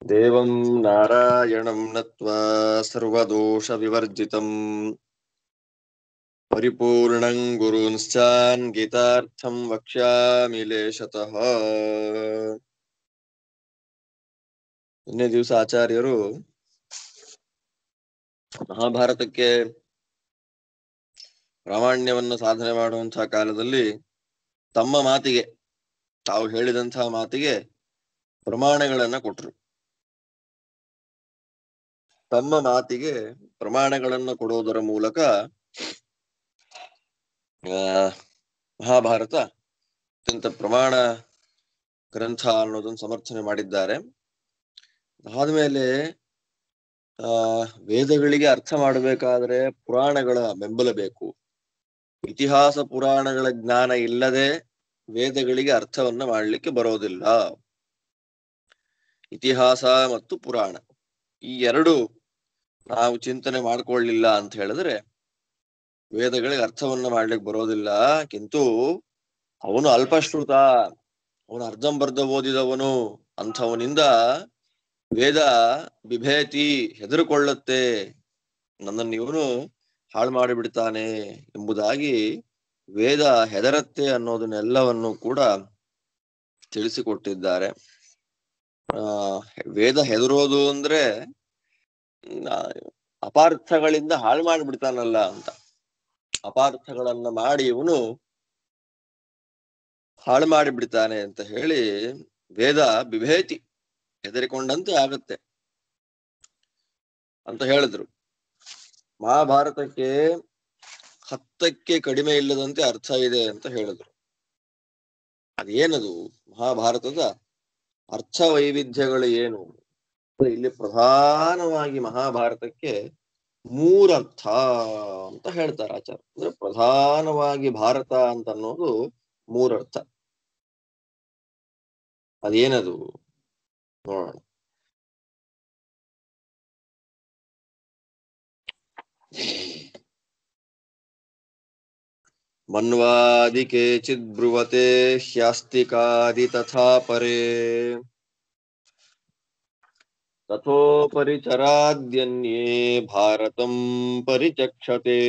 ದೇವಂ ನಾರಾಯಣಂ ನತ್ವಾ ಸರ್ವದೋಷ ವಿವರ್ಜಿತಂ ಪರಿಪೂರ್ಣಂ ಗುರುಂಶ್ಚಾನ್ ಗೀತಾರ್ಥಂ ವಕ್ಷ್ಯಾಮಿ ಲೇಶತಃ. ನಿನ್ನೆ ದಿವಸ ಆಚಾರ್ಯರು ಮಹಾಭಾರತಕ್ಕೆ ಪ್ರಾಮಾಣ್ಯವನ್ನು ಸಾಧನೆ ಮಾಡುವಂತಹ ಕಾಲದಲ್ಲಿ ತಮ್ಮ ಮಾತಿಗೆ, ತಾವು ಹೇಳಿದಂತಹ ಮಾತಿಗೆ ಪ್ರಮಾಣಗಳನ್ನ ಕೊಟ್ರು. ತಮ್ಮ ಮಾತಿಗೆ ಪ್ರಮಾಣಗಳನ್ನು ಕೊಡುವುದರ ಮೂಲಕ ಮಹಾಭಾರತ ಅತ್ಯಂತ ಪ್ರಮಾಣ ಗ್ರಂಥ ಅನ್ನೋದನ್ನು ಸಮರ್ಥನೆ ಮಾಡಿದ್ದಾರೆ. ಆದ್ಮೇಲೆ ವೇದಗಳಿಗೆ ಅರ್ಥ ಮಾಡಬೇಕಾದ್ರೆ ಪುರಾಣಗಳ ಬೆಂಬಲ ಬೇಕು. ಇತಿಹಾಸ ಪುರಾಣಗಳ ಜ್ಞಾನ ಇಲ್ಲದೆ ವೇದಗಳಿಗೆ ಅರ್ಥವನ್ನ ಮಾಡಲಿಕ್ಕೆ ಬರೋದಿಲ್ಲ. ಇತಿಹಾಸ ಮತ್ತು ಪುರಾಣ ಈ ಎರಡು ನಾವು ಚಿಂತನೆ ಮಾಡ್ಕೊಳ್ಳಿಲ್ಲ ಅಂತ ಹೇಳಿದ್ರೆ ವೇದಗಳಿಗೆ ಅರ್ಥವನ್ನ ಮಾಡ್ಲಿಕ್ಕೆ ಬರೋದಿಲ್ಲ. ಕಿಂತು ಅವನು ಅಲ್ಪಶ್ರುತ, ಅವನು ಅರ್ಧಂಬರ್ಧ ಓದಿದವನು, ಅಂಥವನಿಂದ ವೇದ ಬಿಭೇತಿ, ಹೆದರುಕೊಳ್ಳುತ್ತೆ, ನನ್ನನ್ನು ಇವನು ಹಾಳು ಮಾಡಿಬಿಡ್ತಾನೆ ಎಂಬುದಾಗಿ ವೇದ ಹೆದರತ್ತೆ ಅನ್ನೋದನ್ನೆಲ್ಲವನ್ನು ಕೂಡ ತಿಳಿಸಿಕೊಟ್ಟಿದ್ದಾರೆ. ವೇದ ಹೆದರೋದು ಅಂದ್ರೆ ಅಪಾರ್ಥಗಳಿಂದ ಹಾಳು ಮಾಡಿಬಿಡ್ತಾನಲ್ಲ ಅಂತ. ಅಪಾರ್ಥಗಳನ್ನ ಮಾಡಿ ಇವನು ಹಾಳು ಮಾಡಿಬಿಡ್ತಾನೆ ಅಂತ ಹೇಳಿ ವೇದ ಬಿಭೇತಿ, ಹೆದರಿಕೊಂಡಂತೆ ಆಗತ್ತೆ ಅಂತ ಹೇಳಿದ್ರು. ಮಹಾಭಾರತಕ್ಕೆ 10ಕ್ಕೆ ಕಡಿಮೆ ಇಲ್ಲದಂತೆ ಅರ್ಥ ಇದೆ ಅಂತ ಹೇಳಿದ್ರು. ಅದೇನದು ಮಹಾಭಾರತದ ಅರ್ಥ ವೈವಿಧ್ಯಗಳು ಏನು? ಇಲ್ಲಿ ಪ್ರಧಾನವಾಗಿ ಮಹಾಭಾರತಕ್ಕೆ 3 ಅರ್ಥ ಅಂತ ಹೇಳ್ತಾರೆ ಆಚಾರ್ಯ. ಅಂದ್ರೆ ಪ್ರಧಾನವಾಗಿ ಭಾರತ ಅಂತ ಅನ್ನೋದು 3 ಅರ್ಥ. ಅದೇನದು ನೋಡೋಣ. ಮನ್ವಾದಿ ಕೇಚಿದ್ ಬ್ರುವತೆ ಹ್ಯಾಸ್ತಿಕಾದಿ ತಥಾ ಪರೇ ತಥೋಪರಿಚರಾದ್ಯನ್ಯೇ ಭಾರತಂ ಪರಿಚಕ್ಷತೆ.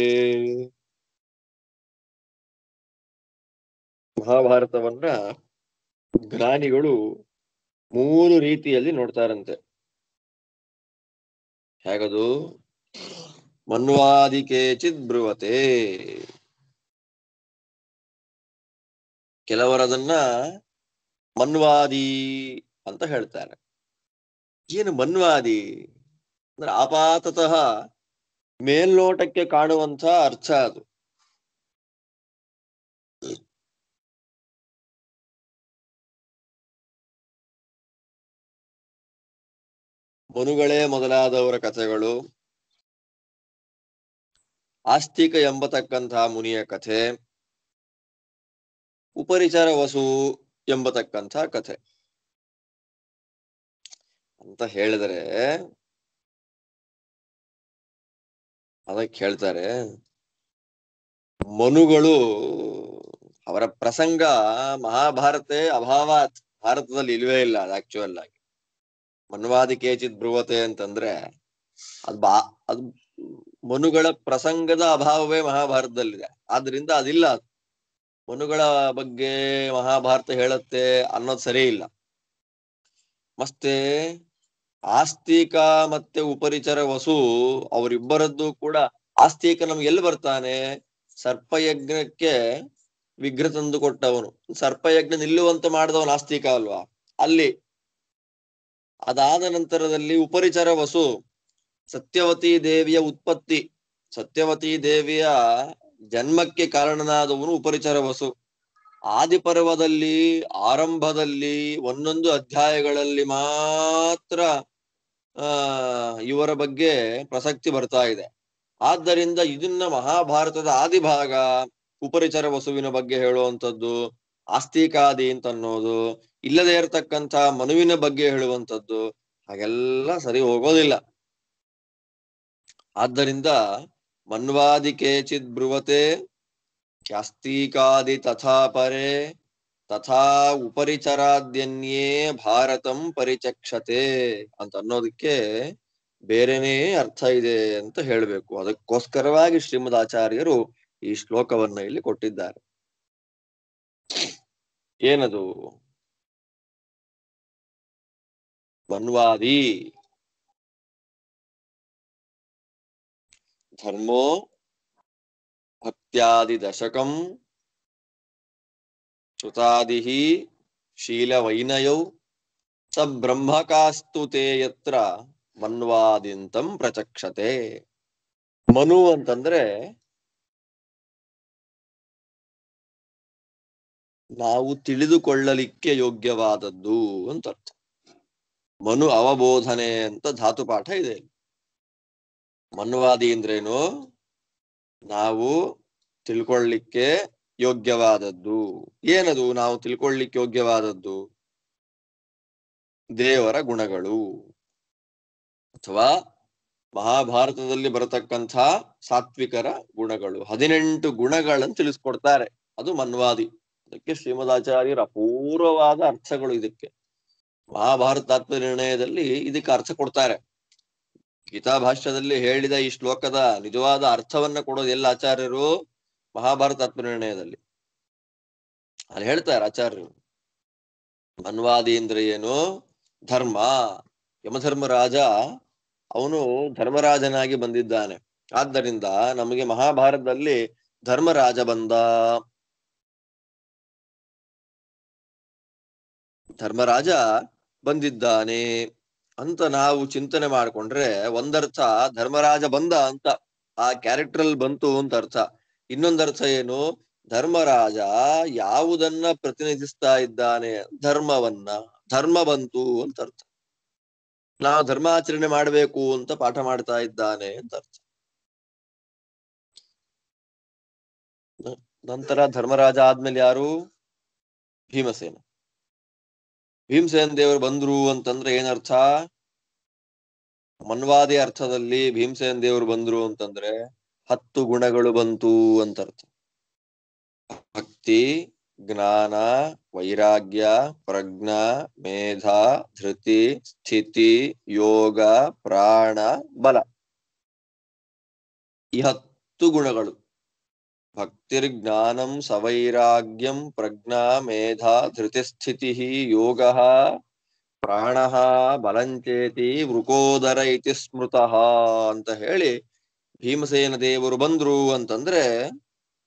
ಮಹಾಭಾರತವನ್ನ ಜ್ಞಾನಿಗಳು 3 ರೀತಿಯಲ್ಲಿ ನೋಡ್ತಾರಂತೆ. ಹೇಗದು? ಮನ್ವಾದಿ ಕೇಚಿದ್ ಬ್ರುವತೆ, ಕೆಲವರದನ್ನ ಮನ್ವಾದಿ ಅಂತ ಹೇಳ್ತಾರೆ. ಏನು ಮನ್ವಾದಿ ಅಂದ್ರೆ ಆಪಾತತಃ ಮೇಲ್ನೋಟಕ್ಕೆ ಕಾಣುವಂತ ಅರ್ಥ ಅದು. ಮನುಗಳೇ ಮೊದಲಾದವರ ಕಥೆಗಳು, ಆಸ್ತಿಕ ಎಂಬತಕ್ಕಂತಹ ಮುನಿಯ ಕಥೆ, ಉಪರಿಚರ ವಸು ಎಂಬತಕ್ಕಂಥ ಕಥೆ ಅಂತ ಹೇಳಿದರೆ ಅದಕ್ಕೆ ಹೇಳ್ತಾರೆ ಮನುಗಳು ಅವರ ಪ್ರಸಂಗ ಮಹಾಭಾರತೆ ಅಭಾವಾತ್, ಭಾರತದಲ್ಲಿ ಇಲ್ವೇ ಇಲ್ಲ. ಅದು ಆಕ್ಚುಯಲ್ ಆಗಿ ಮನ್ವಾದಿ ಕೇಚಿತ್ ಬ್ರುವತೆ ಅಂತಂದ್ರೆ ಅದು ಮನುಗಳ ಪ್ರಸಂಗದ ಅಭಾವವೇ ಮಹಾಭಾರತದಲ್ಲಿದೆ. ಆದ್ರಿಂದ ಅದಿಲ್ಲ. ಮನುಗಳ ಬಗ್ಗೆ ಮಹಾಭಾರತ ಹೇಳುತ್ತೆ ಅನ್ನೋದು ಸರಿ ಇಲ್ಲ. ಮತ್ತೆ ಆಸ್ತಿಕ ಮತ್ತೆ ಉಪರಿಚರ ವಸು ಅವರಿಬ್ಬರದ್ದು ಕೂಡ, ಆಸ್ತಿಕ ನಮ್ಗೆ ಎಲ್ಲಿ ಬರ್ತಾನೆ? ಸರ್ಪಯಜ್ಞಕ್ಕೆ ವಿಗ್ರಹ ತಂದು ಕೊಟ್ಟವನು, ಸರ್ಪಯಜ್ಞ ನಿಲ್ಲುವಂತ ಮಾಡಿದವನು ಆಸ್ತಿಕ ಅಲ್ವಾ? ಅಲ್ಲಿ ಅದಾದ ನಂತರದಲ್ಲಿ ಉಪರಿಚರ ವಸು ಸತ್ಯವತಿ ದೇವಿಯ ಉತ್ಪತ್ತಿ, ಸತ್ಯವತಿ ದೇವಿಯ ಜನ್ಮಕ್ಕೆ ಕಾರಣನಾದವನು ಉಪರಿಚರ ವಸು. ಆದಿಪರ್ವದಲ್ಲಿ ಆರಂಭದಲ್ಲಿ 1 ಅಧ್ಯಾಯಗಳಲ್ಲಿ ಮಾತ್ರ ಇವರ ಬಗ್ಗೆ ಪ್ರಸಕ್ತಿ ಬರ್ತಾ ಇದೆ. ಆದ್ದರಿಂದ ಇದನ್ನ ಮಹಾಭಾರತದ ಆದಿಭಾಗ ಉಪರಿಚರ ವಸುವಿನ ಬಗ್ಗೆ ಹೇಳುವಂಥದ್ದು, ಆಸ್ತಿಕಾದಿ ಅಂತ ಅನ್ನೋದು, ಇಲ್ಲದೆ ಇರತಕ್ಕಂಥ ಮನುವಿನ ಬಗ್ಗೆ ಹೇಳುವಂಥದ್ದು, ಹಾಗೆಲ್ಲ ಸರಿ ಹೋಗೋದಿಲ್ಲ. ಆದ್ದರಿಂದ ಮನ್ವಾದಿ ಕೇಚಿದ್ ಬ್ರುವತೆ ಖ್ಯಾಸ್ತಿಕಾದಿ ತಥಾ ಪರೇ ತಥಾ ಉಪರಿಚರಾದ್ಯನ್ಯೇ ಭಾರತಂ ಪರಿಚಕ್ಷತೆ ಅಂತ ಅನ್ನೋದಕ್ಕೆ ಬೇರೆನೇ ಅರ್ಥ ಇದೆ ಅಂತ ಹೇಳ್ಬೇಕು. ಅದಕ್ಕೋಸ್ಕರವಾಗಿ ಶ್ರೀಮದ್ ಆಚಾರ್ಯರು ಈ ಶ್ಲೋಕವನ್ನ ಇಲ್ಲಿ ಕೊಟ್ಟಿದ್ದಾರೆ. ಏನದು? ಮನ್ವಾದಿ ಧರ್ಮೋ ಭಕ್ತ್ಯಾದಿ ದಶಕಂ ಶ್ರುತಾದಿಃ ಶೀಲವೈನಯೌ ಸ ಬ್ರಹ್ಮಕಾಸ್ತು ತೇ ಯತ್ರ ಮನ್ವಾದಿಂತಂ ಪ್ರಚಕ್ಷತೆ. ಮನು ಅಂತಂದ್ರೆ ನಾವು ತಿಳಿದುಕೊಳ್ಳಲಿಕ್ಕೆ ಯೋಗ್ಯವಾದದ್ದು ಅಂತ ಅರ್ಥ. ಮನು ಅವಬೋಧನೆ ಅಂತ ಧಾತು ಪಾಠ ಇದೆ. ಮನ್ವಾದಿ ಅಂದ್ರೇನು? ನಾವು ತಿಳ್ಕೊಳ್ಳಿಕ್ಕೆ ಯೋಗ್ಯವಾದದ್ದು. ಏನದು ನಾವು ತಿಳ್ಕೊಳ್ಳಿಕ್ಕೆ ಯೋಗ್ಯವಾದದ್ದು? ದೇವರ ಗುಣಗಳು, ಅಥವಾ ಮಹಾಭಾರತದಲ್ಲಿ ಬರತಕ್ಕಂಥ ಸಾತ್ವಿಕರ ಗುಣಗಳು, 18 ಗುಣಗಳನ್ನು ತಿಳಿಸ್ಕೊಡ್ತಾರೆ. ಅದು ಮನ್ವಾದಿ. ಅದಕ್ಕೆ ಶ್ರೀಮದಾಚಾರ್ಯರ ಅಪೂರ್ವವಾದ ಅರ್ಥಗಳು ಇದಕ್ಕೆ. ಮಹಾಭಾರತ ತಾತ್ಪರ್ಯ ನಿರ್ಣಯದಲ್ಲಿ ಇದಕ್ಕೆ ಅರ್ಥ ಕೊಡ್ತಾರೆ. ಗೀತಾಭಾಷ್ಯದಲ್ಲಿ ಹೇಳಿದ ಈ ಶ್ಲೋಕದ ನಿಜವಾದ ಅರ್ಥವನ್ನ ಕೊಡೋದು ಎಲ್ಲ ಆಚಾರ್ಯರು? ಮಹಾಭಾರತ ತಾತ್ಪರ್ಯ ನಿರ್ಣಯದಲ್ಲಿ ಅಲ್ಲಿ ಹೇಳ್ತಾರೆ ಆಚಾರ್ಯರು. ಮನ್ವಾದಿ ಅಂದ್ರೆ ಏನು? ಧರ್ಮ. ಯಮಧರ್ಮರಾಜ ಅವನು ಧರ್ಮರಾಜನಾಗಿ ಬಂದಿದ್ದಾನೆ. ಆದ್ದರಿಂದ ನಮಗೆ ಮಹಾಭಾರತದಲ್ಲಿ ಧರ್ಮರಾಜ ಬಂದ, ಧರ್ಮರಾಜ ಬಂದಿದ್ದಾನೆ ಅಂತ ನಾವು ಚಿಂತನೆ ಮಾಡ್ಕೊಂಡ್ರೆ ಒಂದರ್ಥ ಧರ್ಮರಾಜ ಬಂದ ಅಂತ ಆ ಕ್ಯಾರೆಕ್ಟರ್ ಅಲ್ಲಿ ಬಂತು ಅಂತ ಅರ್ಥ. ಇನ್ನೊಂದರ್ಥ ಏನು? ಧರ್ಮರಾಜ ಯಾವುದನ್ನ ಪ್ರತಿನಿಧಿಸ್ತಾ ಇದ್ದಾನೆ? ಧರ್ಮವನ್ನ. ಧರ್ಮ ಬಂತು ಅಂತ ಅರ್ಥ. ನಾವು ಧರ್ಮಾಚರಣೆ ಮಾಡಬೇಕು ಅಂತ ಪಾಠ ಮಾಡ್ತಾ ಇದ್ದಾನೆ ಅಂತ ಅರ್ಥ. ನಂತರ ಧರ್ಮರಾಜ ಆದ್ಮೇಲೆ ಯಾರು? ಭೀಮಸೇನ. ಭೀಮಸೇನ ದೇವರು ಬಂದ್ರು ಅಂತಂದ್ರೆ ಏನರ್ಥ? ಮನ್ವಾದಿ ಅರ್ಥದಲ್ಲಿ ಭೀಮಸೇನ ದೇವರು ಬಂದ್ರು ಅಂತಂದ್ರೆ 10 ಗುಣಗಳು ಬಂತು ಅಂತ ಅರ್ಥ. ಭಕ್ತಿ, ಜ್ಞಾನ, ವೈರಾಗ್ಯ, ಪ್ರಜ್ಞಾ, ಮೇಧ, ಧೃತಿ, ಸ್ಥಿತಿ, ಯೋಗ, ಪ್ರಾಣ, ಬಲ. ಈ 10 ಗುಣಗಳು. ಭಕ್ತಿರ್ ಜ್ಞಾನಂ ಸವೈರಾಗ್ಯಂ ಪ್ರಜ್ಞಾ ಮೇಧಾ ಧೃತಿಸ್ಥಿತಿ ಯೋಗ ಪ್ರಾಣ ಬಲಂಚೇತಿ ವೃಕೋದರ ಇತಿ ಸ್ಮೃತಃ ಅಂತ ಹೇಳಿ ಭೀಮಸೇನ ದೇವರು ಬಂದ್ರು ಅಂತಂದ್ರೆ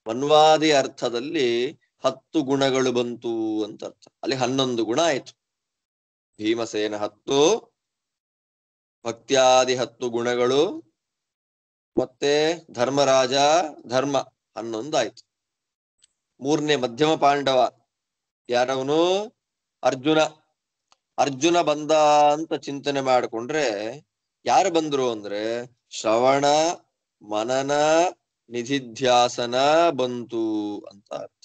ಮನ್ವಾದಿ ಅರ್ಥದಲ್ಲಿ 10 ಗುಣಗಳು ಬಂತು ಅಂತ ಅರ್ಥ. ಅಲ್ಲಿ 11 ಗುಣ ಆಯ್ತು. ಭೀಮಸೇನ 10, ಭಕ್ತ್ಯಾದಿ 10 ಗುಣಗಳು, ಮತ್ತೆ ಧರ್ಮರಾಜ ಧರ್ಮ 11 ಆಯ್ತು. ಮೂರನೇ ಮಧ್ಯಮ ಪಾಂಡವ ಯಾರವನು? ಅರ್ಜುನ. ಅರ್ಜುನ ಬಂದ ಅಂತ ಚಿಂತನೆ ಮಾಡಿಕೊಂಡ್ರೆ ಯಾರು ಬಂದ್ರು ಅಂದ್ರೆ ಶ್ರವಣ ಮನನ ನಿಧಿಧ್ಯಾಸನ ಬಂತು ಅಂತ ಅರ್ಥ.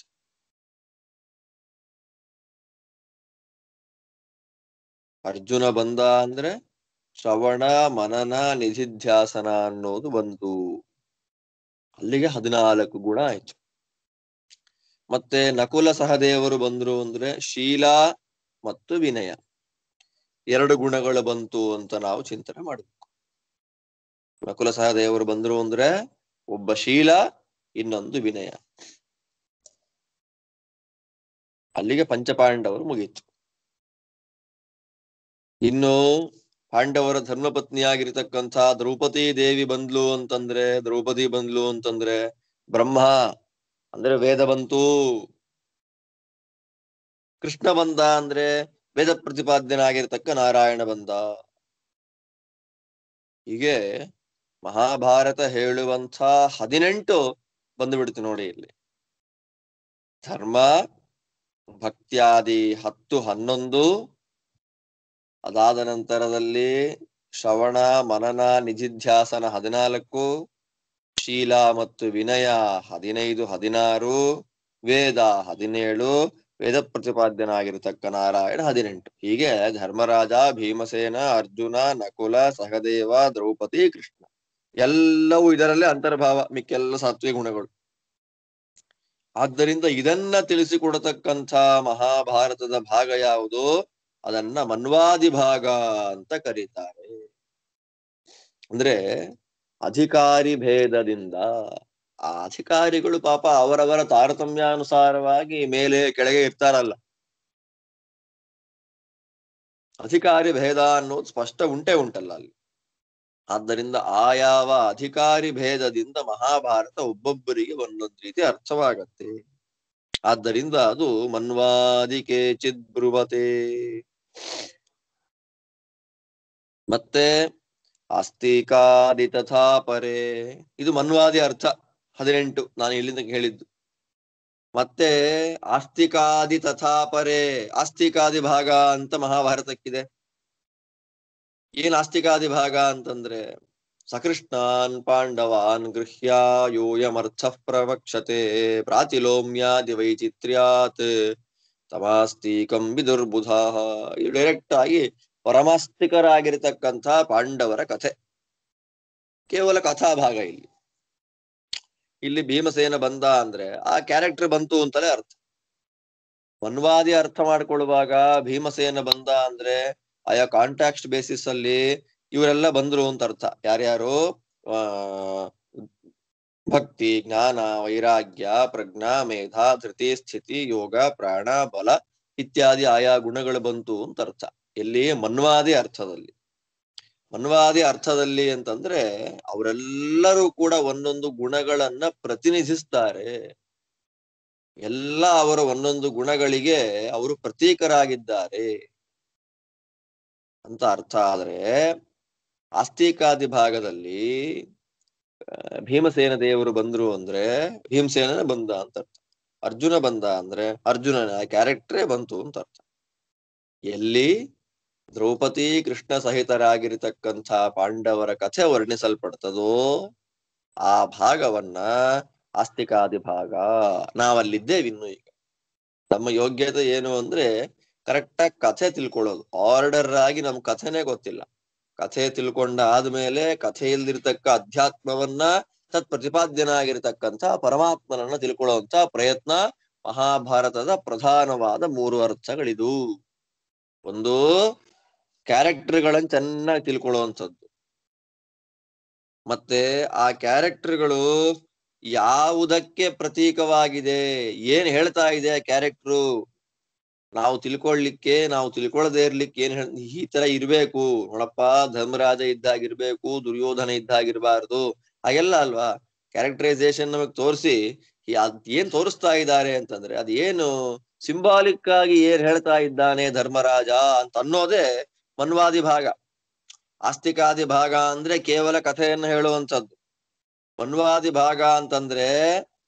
ಅರ್ಜುನ ಬಂದ ಅಂದ್ರೆ ಶ್ರವಣ ಮನನ ನಿಧಿಧ್ಯಾಸನ ಅನ್ನೋದು ಬಂತು. ಅಲ್ಲಿಗೆ 14 ಗುಣ ಆಯ್ತು. ಮತ್ತೆ ನಕುಲ ಸಹದೇವರು ಬಂದ್ರು ಅಂದ್ರೆ ಶೀಲ ಮತ್ತು ವಿನಯ 2 ಗುಣಗಳು ಬಂತು ಅಂತ ನಾವು ಚಿಂತನೆ ಮಾಡಬೇಕು. ನಕುಲ ಸಹದೇವರು ಬಂದ್ರು ಅಂದ್ರೆ ಒಬ್ಬ ಶೀಲ, ಇನ್ನೊಂದು ವಿನಯ. ಅಲ್ಲಿಗೆ ಪಂಚಪಾಂಡವರು ಮುಗೀತು. ಇನ್ನು ಪಾಂಡವರ ಧರ್ಮಪತ್ನಿಯಾಗಿರ್ತಕ್ಕಂಥ ದ್ರೌಪದಿ ದೇವಿ ಬಂದ್ಲು ಅಂತಂದ್ರೆ ಬ್ರಹ್ಮ ಅಂದ್ರೆ ವೇದ ಬಂತು. ಕೃಷ್ಣ ಬಂದ ಅಂದ್ರೆ ವೇದ ಪ್ರತಿಪಾದ್ಯನಾಗಿರ್ತಕ್ಕ ನಾರಾಯಣ ಬಂದ. ಹೀಗೆ ಮಹಾಭಾರತ ಹೇಳುವಂಥ 18 ಬಂದುಬಿಡ್ತು ನೋಡಿ ಇಲ್ಲಿ. ಧರ್ಮ ಭಕ್ತ್ಯಾದಿ 10, 11. ಅದಾದ ನಂತರದಲ್ಲಿ ಶ್ರವಣ ಮನನ ನಿಧಿಧ್ಯಾಸನ 14, ಶೀಲ ಮತ್ತು ವಿನಯ 15, 16, ವೇದ 17, ವೇದ ಪ್ರತಿಪಾದ್ಯನಾಗಿರ್ತಕ್ಕ ನಾರಾಯಣ 18. ಹೀಗೆ ಧರ್ಮರಾಜ, ಭೀಮಸೇನ, ಅರ್ಜುನ, ನಕುಲ, ಸಹದೇವ, ದ್ರೌಪದಿ, ಕೃಷ್ಣ ಎಲ್ಲವೂ ಇದರಲ್ಲೇ ಅಂತರ್ಭಾವ. ಮಿಕ್ಕೆಲ್ಲ ಸಾತ್ವಿಕ ಗುಣಗಳು. ಆದ್ದರಿಂದ ಇದನ್ನ ತಿಳಿಸಿಕೊಡತಕ್ಕಂಥ ಮಹಾಭಾರತದ ಭಾಗ ಯಾವುದು? ಅದನ್ನ ಮನ್ವಾದಿ ಭಾಗ ಅಂತ ಕರೀತಾರೆ. ಅಂದ್ರೆ ಅಧಿಕಾರಿ ಭೇದದಿಂದ ಆ ಅಧಿಕಾರಿಗಳು ಪಾಪ ಅವರವರ ತಾರತಮ್ಯಾನುಸಾರವಾಗಿ ಮೇಲೆ ಕೆಳಗೆ ಇರ್ತಾರಲ್ಲ, ಅಧಿಕಾರಿ ಭೇದ ಅನ್ನೋದು ಸ್ಪಷ್ಟ ಉಂಟಲ್ಲ ಅಲ್ಲಿ. ಆದ್ದರಿಂದ ಆಯಾವ ಅಧಿಕಾರಿ ಭೇದದಿಂದ ಮಹಾಭಾರತ ಒಬ್ಬೊಬ್ಬರಿಗೆ ಒಂದೊಂದು ರೀತಿ ಅರ್ಥವಾಗತ್ತೆ. ಆದ್ದರಿಂದ ಅದು ಮನ್ವಾದಿ ಕೇಚಿದ್ ಬ್ರುವತೆ. ಮತ್ತೆ ಆಸ್ತಿಕಾದಿ ತಥಾ ಪರೇ, ಇದು ಮನ್ವಾದಿ ಅರ್ಥ 18 ನಾನು ಇಲ್ಲಿಂದ ಹೇಳಿದ್ದು. ಮತ್ತೆ ಆಸ್ತಿಕಾದಿ ತಥಾ ಪರೇ, ಆಸ್ತಿಕಾದಿ ಭಾಗ ಅಂತ ಮಹಾಭಾರತಕ್ಕಿದೆ. ಏನ್ ಆಸ್ತಿಕಾದಿ ಭಾಗ ಅಂತಂದ್ರೆ, ಸಕೃಷ್ಣಾನ್ ಪಾಂಡವಾನ್ ಗೃಹ್ಯ ಯೋಯಮರ್ಥ ಪ್ರವಕ್ಷತೆ ಪ್ರಾತಿಲೋಮ್ಯಾದಿ ವೈಚಿತ್ರ್ಯಾತ್ ತಮಾಸ್ತಿಕಂ ವಿದುರ್ಬುಧಾ. ಇದು ಡೈರೆಕ್ಟ್ ಆಗಿ ಪರಮಾಸ್ತಿಕರಾಗಿರ್ತಕ್ಕಂಥ ಪಾಂಡವರ ಕಥೆ, ಕೇವಲ ಕಥಾ ಭಾಗ. ಇಲ್ಲಿ ಭೀಮಸೇನ ಬಂದ ಅಂದ್ರೆ ಆ ಕ್ಯಾರೆಕ್ಟರ್ ಬಂತು ಅಂತಲೇ ಅರ್ಥ. ಮನ್ವಾದಿ ಅರ್ಥ ಮಾಡ್ಕೊಳ್ಳುವಾಗ ಭೀಮಸೇನ ಬಂದ ಅಂದ್ರೆ ಆಯಾ ಕಾಂಟ್ಯಾಕ್ಟ್ ಬೇಸಿಸ್ ಅಲ್ಲಿ ಇವರೆಲ್ಲ ಬಂದ್ರು ಅಂತ ಅರ್ಥ. ಯಾರ್ಯಾರು? ಭಕ್ತಿ, ಜ್ಞಾನ, ವೈರಾಗ್ಯ, ಪ್ರಜ್ಞಾ, ಮೇಧ, ಧೃತಿ, ಸ್ಥಿತಿ, ಯೋಗ, ಪ್ರಾಣ, ಬಲ ಇತ್ಯಾದಿ ಆಯಾ ಗುಣಗಳು ಬಂತು ಅಂತ ಅರ್ಥ. ಎಲ್ಲಿ? ಮನ್ವಾದಿ ಅರ್ಥದಲ್ಲಿ. ಮನ್ವಾದಿ ಅರ್ಥದಲ್ಲಿ ಅಂತಂದ್ರೆ ಅವರೆಲ್ಲರೂ ಕೂಡ ಒಂದೊಂದು ಗುಣಗಳನ್ನ ಪ್ರತಿನಿಧಿಸ್ತಾರೆ. ಎಲ್ಲ ಅವರ ಒಂದೊಂದು ಗುಣಗಳಿಗೆ ಅವರು ಪ್ರತೀಕರಾಗಿದ್ದಾರೆ ಅಂತ ಅರ್ಥ. ಆದ್ರೆ ಆಸ್ತಿಕಾದಿ ಭಾಗದಲ್ಲಿ ಭೀಮಸೇನ ದೇವರು ಬಂದ್ರು ಅಂದ್ರೆ ಭೀಮಸೇನ ಬಂದ ಅಂತ ಅರ್ಥ. ಅರ್ಜುನ ಬಂದ ಅಂದ್ರೆ ಅರ್ಜುನನ ಕ್ಯಾರೆಕ್ಟರೇ ಬಂತು ಅಂತ ಅರ್ಥ. ಎಲ್ಲಿ ದ್ರೌಪದಿ ಕೃಷ್ಣ ಸಹಿತರಾಗಿರ್ತಕ್ಕಂಥ ಪಾಂಡವರ ಕಥೆ ವರ್ಣಿಸಲ್ಪಡ್ತದೋ ಆ ಭಾಗವನ್ನ ಆಸ್ತಿಕಾದಿ ಭಾಗ. ನಾವಲ್ಲಿದ್ದೇವೆ ಇನ್ನು. ಈಗ ನಮ್ಮ ಯೋಗ್ಯತೆ ಏನು ಅಂದ್ರೆ ಕರೆಕ್ಟಾಗಿ ಕಥೆ ತಿಳ್ಕೊಳ್ಳೋದು. ಆರ್ಡರ್ ಆಗಿ ನಮ್ ಕಥೆನೇ ಗೊತ್ತಿಲ್ಲ. ಕಥೆ ತಿಳ್ಕೊಂಡ ಆದ್ಮೇಲೆ ಕಥೆಯಲ್ಲಿರ್ತಕ್ಕ ಅಧ್ಯಾತ್ಮವನ್ನ ತತ್ ಪ್ರತಿಪಾದ್ಯನಾಗಿರ್ತಕ್ಕಂಥ ಪರಮಾತ್ಮನನ್ನ ತಿಳ್ಕೊಳ್ಳುವಂತ ಪ್ರಯತ್ನ ಮಹಾಭಾರತದ ಪ್ರಧಾನವಾದ 3 ಅರ್ಥಗಳಿದು. ಒಂದು, ಕ್ಯಾರೆಕ್ಟರ್ಗಳನ್ನ ಚೆನ್ನಾಗಿ ತಿಳ್ಕೊಳ್ಳುವಂಥದ್ದು. ಮತ್ತೆ ಆ ಕ್ಯಾರೆಕ್ಟರ್ಗಳು ಯಾವುದಕ್ಕೆ ಪ್ರತೀಕವಾಗಿದೆ, ಏನ್ ಹೇಳ್ತಾ ಇದೆ ಕ್ಯಾರೆಕ್ಟ್ರು, ನಾವು ತಿಳ್ಕೊಳ್ಳಿಕ್ಕೆ, ನಾವು ತಿಳ್ಕೊಳ್ಳದೆ ಇರ್ಲಿಕ್ಕೆ ಈ ತರ ಇರ್ಬೇಕು ನೋಡಪ್ಪ, ಧರ್ಮರಾಜ ಇದ್ದಾಗಿರ್ಬೇಕು, ದುರ್ಯೋಧನ ಇದ್ದಾಗಿರ್ಬಾರ್ದು, ಹಾಗೆಲ್ಲ ಅಲ್ವಾ ಕ್ಯಾರೆಕ್ಟರೈಸೇಷನ್ ನಮಗ್ ತೋರಿಸಿ ಏನ್ ತೋರಿಸ್ತಾ ಇದ್ದಾರೆ ಅಂತಂದ್ರೆ ಅದೇನು ಸಿಂಬಾಲಿಕ್ ಆಗಿ ಏನ್ ಹೇಳ್ತಾ ಇದ್ದಾನೆ ಧರ್ಮರಾಜ ಅಂತ ಅನ್ನೋದೇ ಮನ್ವಾದಿ ಭಾಗ. ಆಸ್ತಿಕಾದಿ ಭಾಗ ಅಂದ್ರೆ ಕೇವಲ ಕಥೆಯನ್ನು ಹೇಳುವಂಥದ್ದು. ಮನ್ವಾದಿ ಭಾಗ ಅಂತಂದ್ರೆ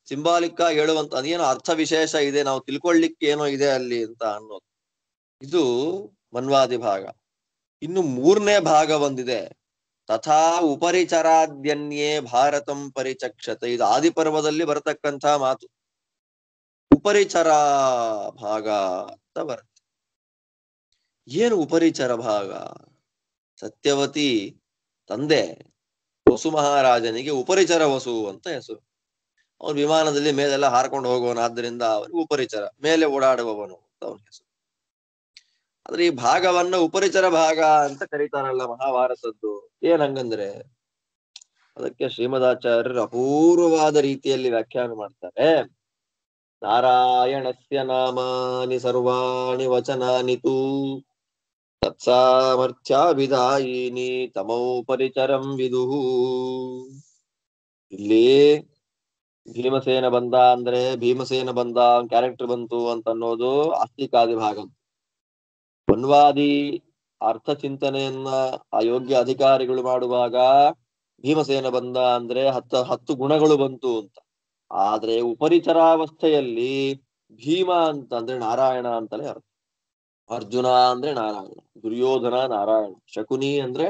ಸಿಂಬಾಲಿಕ್ ಆಗಿ ಹೇಳುವಂತ ಅದೇನೋ ಅರ್ಥ ವಿಶೇಷ ಇದೆ, ನಾವು ತಿಳ್ಕೊಳ್ಳಿಕ್ಕೆ ಏನೋ ಇದೆ ಅಲ್ಲಿ ಅಂತ ಅನ್ನೋದು. ಇದು ಮನ್ವಾದಿ ಭಾಗ. ಇನ್ನು 3ನೇ ಭಾಗ ಬಂದಿದೆ, ತಥಾ ಉಪರಿಚರಾದ್ಯನ್ಯೇ ಭಾರತಂ ಪರಿಚಕ್ಷತೆ. ಇದು ಆದಿಪರ್ವದಲ್ಲಿ ಬರತಕ್ಕಂಥ ಮಾತು. ಉಪರಿಚರ ಭಾಗ ಅಂತ ಬರುತ್ತೆ. ಏನು ಉಪರಿಚರ ಭಾಗ? ಸತ್ಯವತಿ ತಂದೆ ವಸು ಮಹಾರಾಜನಿಗೆ ಉಪರಿಚರ ವಸು ಅಂತ ಹೆಸರು. ಅವನು ವಿಮಾನದಲ್ಲಿ ಮೇಲೆಲ್ಲ ಹಾರ್ಕೊಂಡು ಹೋಗುವವನು, ಆದ್ದರಿಂದ ಅವನಿಗೆ ಉಪರಿಚರ, ಮೇಲೆ ಓಡಾಡುವವನು ಅಂತ ಅವನ ಹೆಸರು. ಆದ್ರೆ ಈ ಭಾಗವನ್ನ ಉಪರಿಚರ ಭಾಗ ಅಂತ ಕರೀತಾರಲ್ಲ ಮಹಾಭಾರತದ್ದು. ಏನಂಗಂದ್ರೆ ಅದಕ್ಕೆ ಶ್ರೀಮದಾಚಾರ್ಯರು ಅಪೂರ್ವವಾದ ರೀತಿಯಲ್ಲಿ ವ್ಯಾಖ್ಯಾನ ಮಾಡ್ತಾರೆ. ನಾರಾಯಣಸ್ಯ ನಾಮಾನಿ ಸರ್ವಾಣಿ ವಚನಾನಿ ತು ತತ್ಸಾಮರ್ಥ್ಯಾಭಿಧಾಯಿನಿ ತಮೌ ಪರಿಚರಂ ವಿದುಹು. ಇಲ್ಲಿ ಭೀಮಸೇನ ಬಂದ ಅಂದ್ರೆ ಭೀಮಸೇನ ಬಂದ ಕ್ಯಾರೆಕ್ಟರ್ ಬಂತು ಅಂತ ಅನ್ನೋದು ಆಸ್ತಿಕಾದಿ ಭಾಗ. ಮನ್ವಾದಿ ಅರ್ಥ ಚಿಂತನೆಯನ್ನ ಅಯೋಗ್ಯ ಅಧಿಕಾರಿಗಳು ಮಾಡುವಾಗ ಭೀಮಸೇನ ಬಂದ ಅಂದ್ರೆ 10 ಗುಣಗಳು ಬಂತು ಅಂತ. ಆದ್ರೆ ಉಪರಿಚರಾವಸ್ಥೆಯಲ್ಲಿ ಭೀಮ ಅಂತಂದ್ರೆ ನಾರಾಯಣ ಅಂತಲೇ ಅರ್ಥ. ಅರ್ಜುನ ಅಂದ್ರೆ ನಾರಾಯಣ, ದುರ್ಯೋಧನ ನಾರಾಯಣ, ಶಕುನಿ ಅಂದ್ರೆ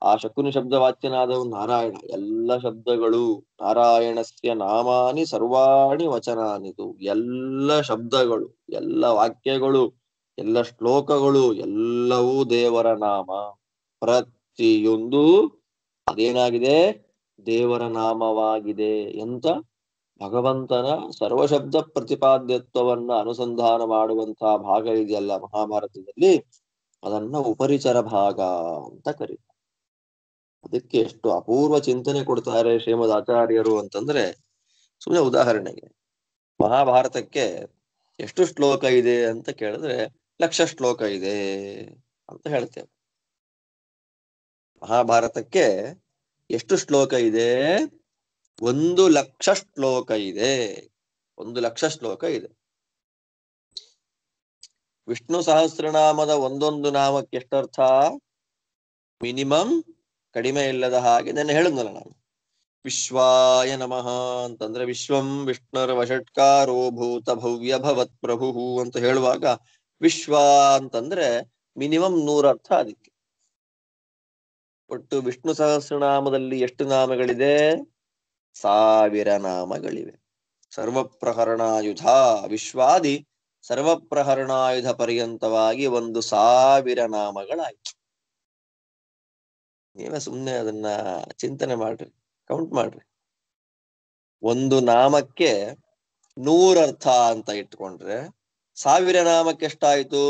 ಆ ಶಕುನಿ ಶಬ್ದವಾಚ್ಯನಾದವು ನಾರಾಯಣ. ಎಲ್ಲ ಶಬ್ದಗಳು ನಾರಾಯಣಸ್ಯ ನಾಮಾನಿ ಸರ್ವಾಣಿ ವಚನಾನಿತು. ಎಲ್ಲ ಶಬ್ದಗಳು, ಎಲ್ಲ ವಾಕ್ಯಗಳು, ಎಲ್ಲ ಶ್ಲೋಕಗಳು ಎಲ್ಲವೂ ದೇವರ ನಾಮ. ಪ್ರತಿಯೊಂದು ಅದೇನಾಗಿದೆ? ದೇವರ ನಾಮವಾಗಿದೆ. ಎಂತ ಭಗವಂತನ ಸರ್ವಶಬ್ದ ಪ್ರತಿಪಾದ್ಯತ್ವವನ್ನ ಅನುಸಂಧಾನ ಮಾಡುವಂತಹ ಭಾಗ ಇದೆಯಲ್ಲ ಮಹಾಭಾರತದಲ್ಲಿ, ಅದನ್ನ ಉಪರಿಚರ ಭಾಗ ಅಂತ ಕರೀತಾರೆ. ಅದಕ್ಕೆ ಎಷ್ಟು ಅಪೂರ್ವ ಚಿಂತನೆ ಕೊಡ್ತಾರೆ ಶ್ರೀಮದ್ ಆಚಾರ್ಯರು ಅಂತಂದ್ರೆ, ಸುಮ್ಮನೆ ಉದಾಹರಣೆಗೆ ಮಹಾಭಾರತಕ್ಕೆ ಎಷ್ಟು ಶ್ಲೋಕ ಇದೆ ಅಂತ ಕೇಳಿದ್ರೆ 1,00,000 ಶ್ಲೋಕ ಇದೆ ಅಂತ ಹೇಳ್ತೇವೆ. ಮಹಾಭಾರತಕ್ಕೆ ಎಷ್ಟು ಶ್ಲೋಕ ಇದೆ? 1,00,000 ಶ್ಲೋಕ ಇದೆ. 1,00,000 ಶ್ಲೋಕ ಇದೆ. ವಿಷ್ಣು ಸಹಸ್ರನಾಮದ ಒಂದೊಂದು ನಾಮಕ್ಕೆ ಎಷ್ಟರ್ಥ? ಮಿನಿಮಮ್ ಕಡಿಮೆ ಇಲ್ಲದ ಹಾಗೆ ನಾನು ಹೇಳಿದ್ನಲ್ಲ ನಾನು, ವಿಶ್ವಾಯ ನಮಃ ಅಂತಂದ್ರೆ ವಿಶ್ವಂ ವಿಷ್ಣುರ ವಷಟ್ಕಾರೋ ಭೂತ ಭವ್ಯ ಭವತ್ ಪ್ರಭು ಅಂತ ಹೇಳುವಾಗ ವಿಶ್ವ ಅಂತಂದ್ರೆ ಮಿನಿಮಮ್ 100 ಅರ್ಥ ಅದಕ್ಕೆ. ಒಟ್ಟು ವಿಷ್ಣು ಸಹಸ್ರನಾಮದಲ್ಲಿ ಎಷ್ಟು ನಾಮಗಳಿದೆ? 1000 ನಾಮಗಳಿವೆ. ಸರ್ವಪ್ರಹರಣಾಯುಧ ವಿಶ್ವಾದಿ ಸರ್ವಪ್ರಹರಣಾಯುಧ ಪರ್ಯಂತವಾಗಿ 1,000 ನಾಮಗಳಾಯ್ತು. ನೀವೇ ಸುಮ್ನೆ ಅದನ್ನ ಚಿಂತನೆ ಮಾಡ್ರಿ, ಕೌಂಟ್ ಮಾಡ್ರಿ. ಒಂದು ನಾಮಕ್ಕೆ 100 ಅರ್ಥ ಅಂತ ಇಟ್ಕೊಂಡ್ರೆ 1000 ನಾಮಕ್ಕೆ ಎಷ್ಟಾಯ್ತು?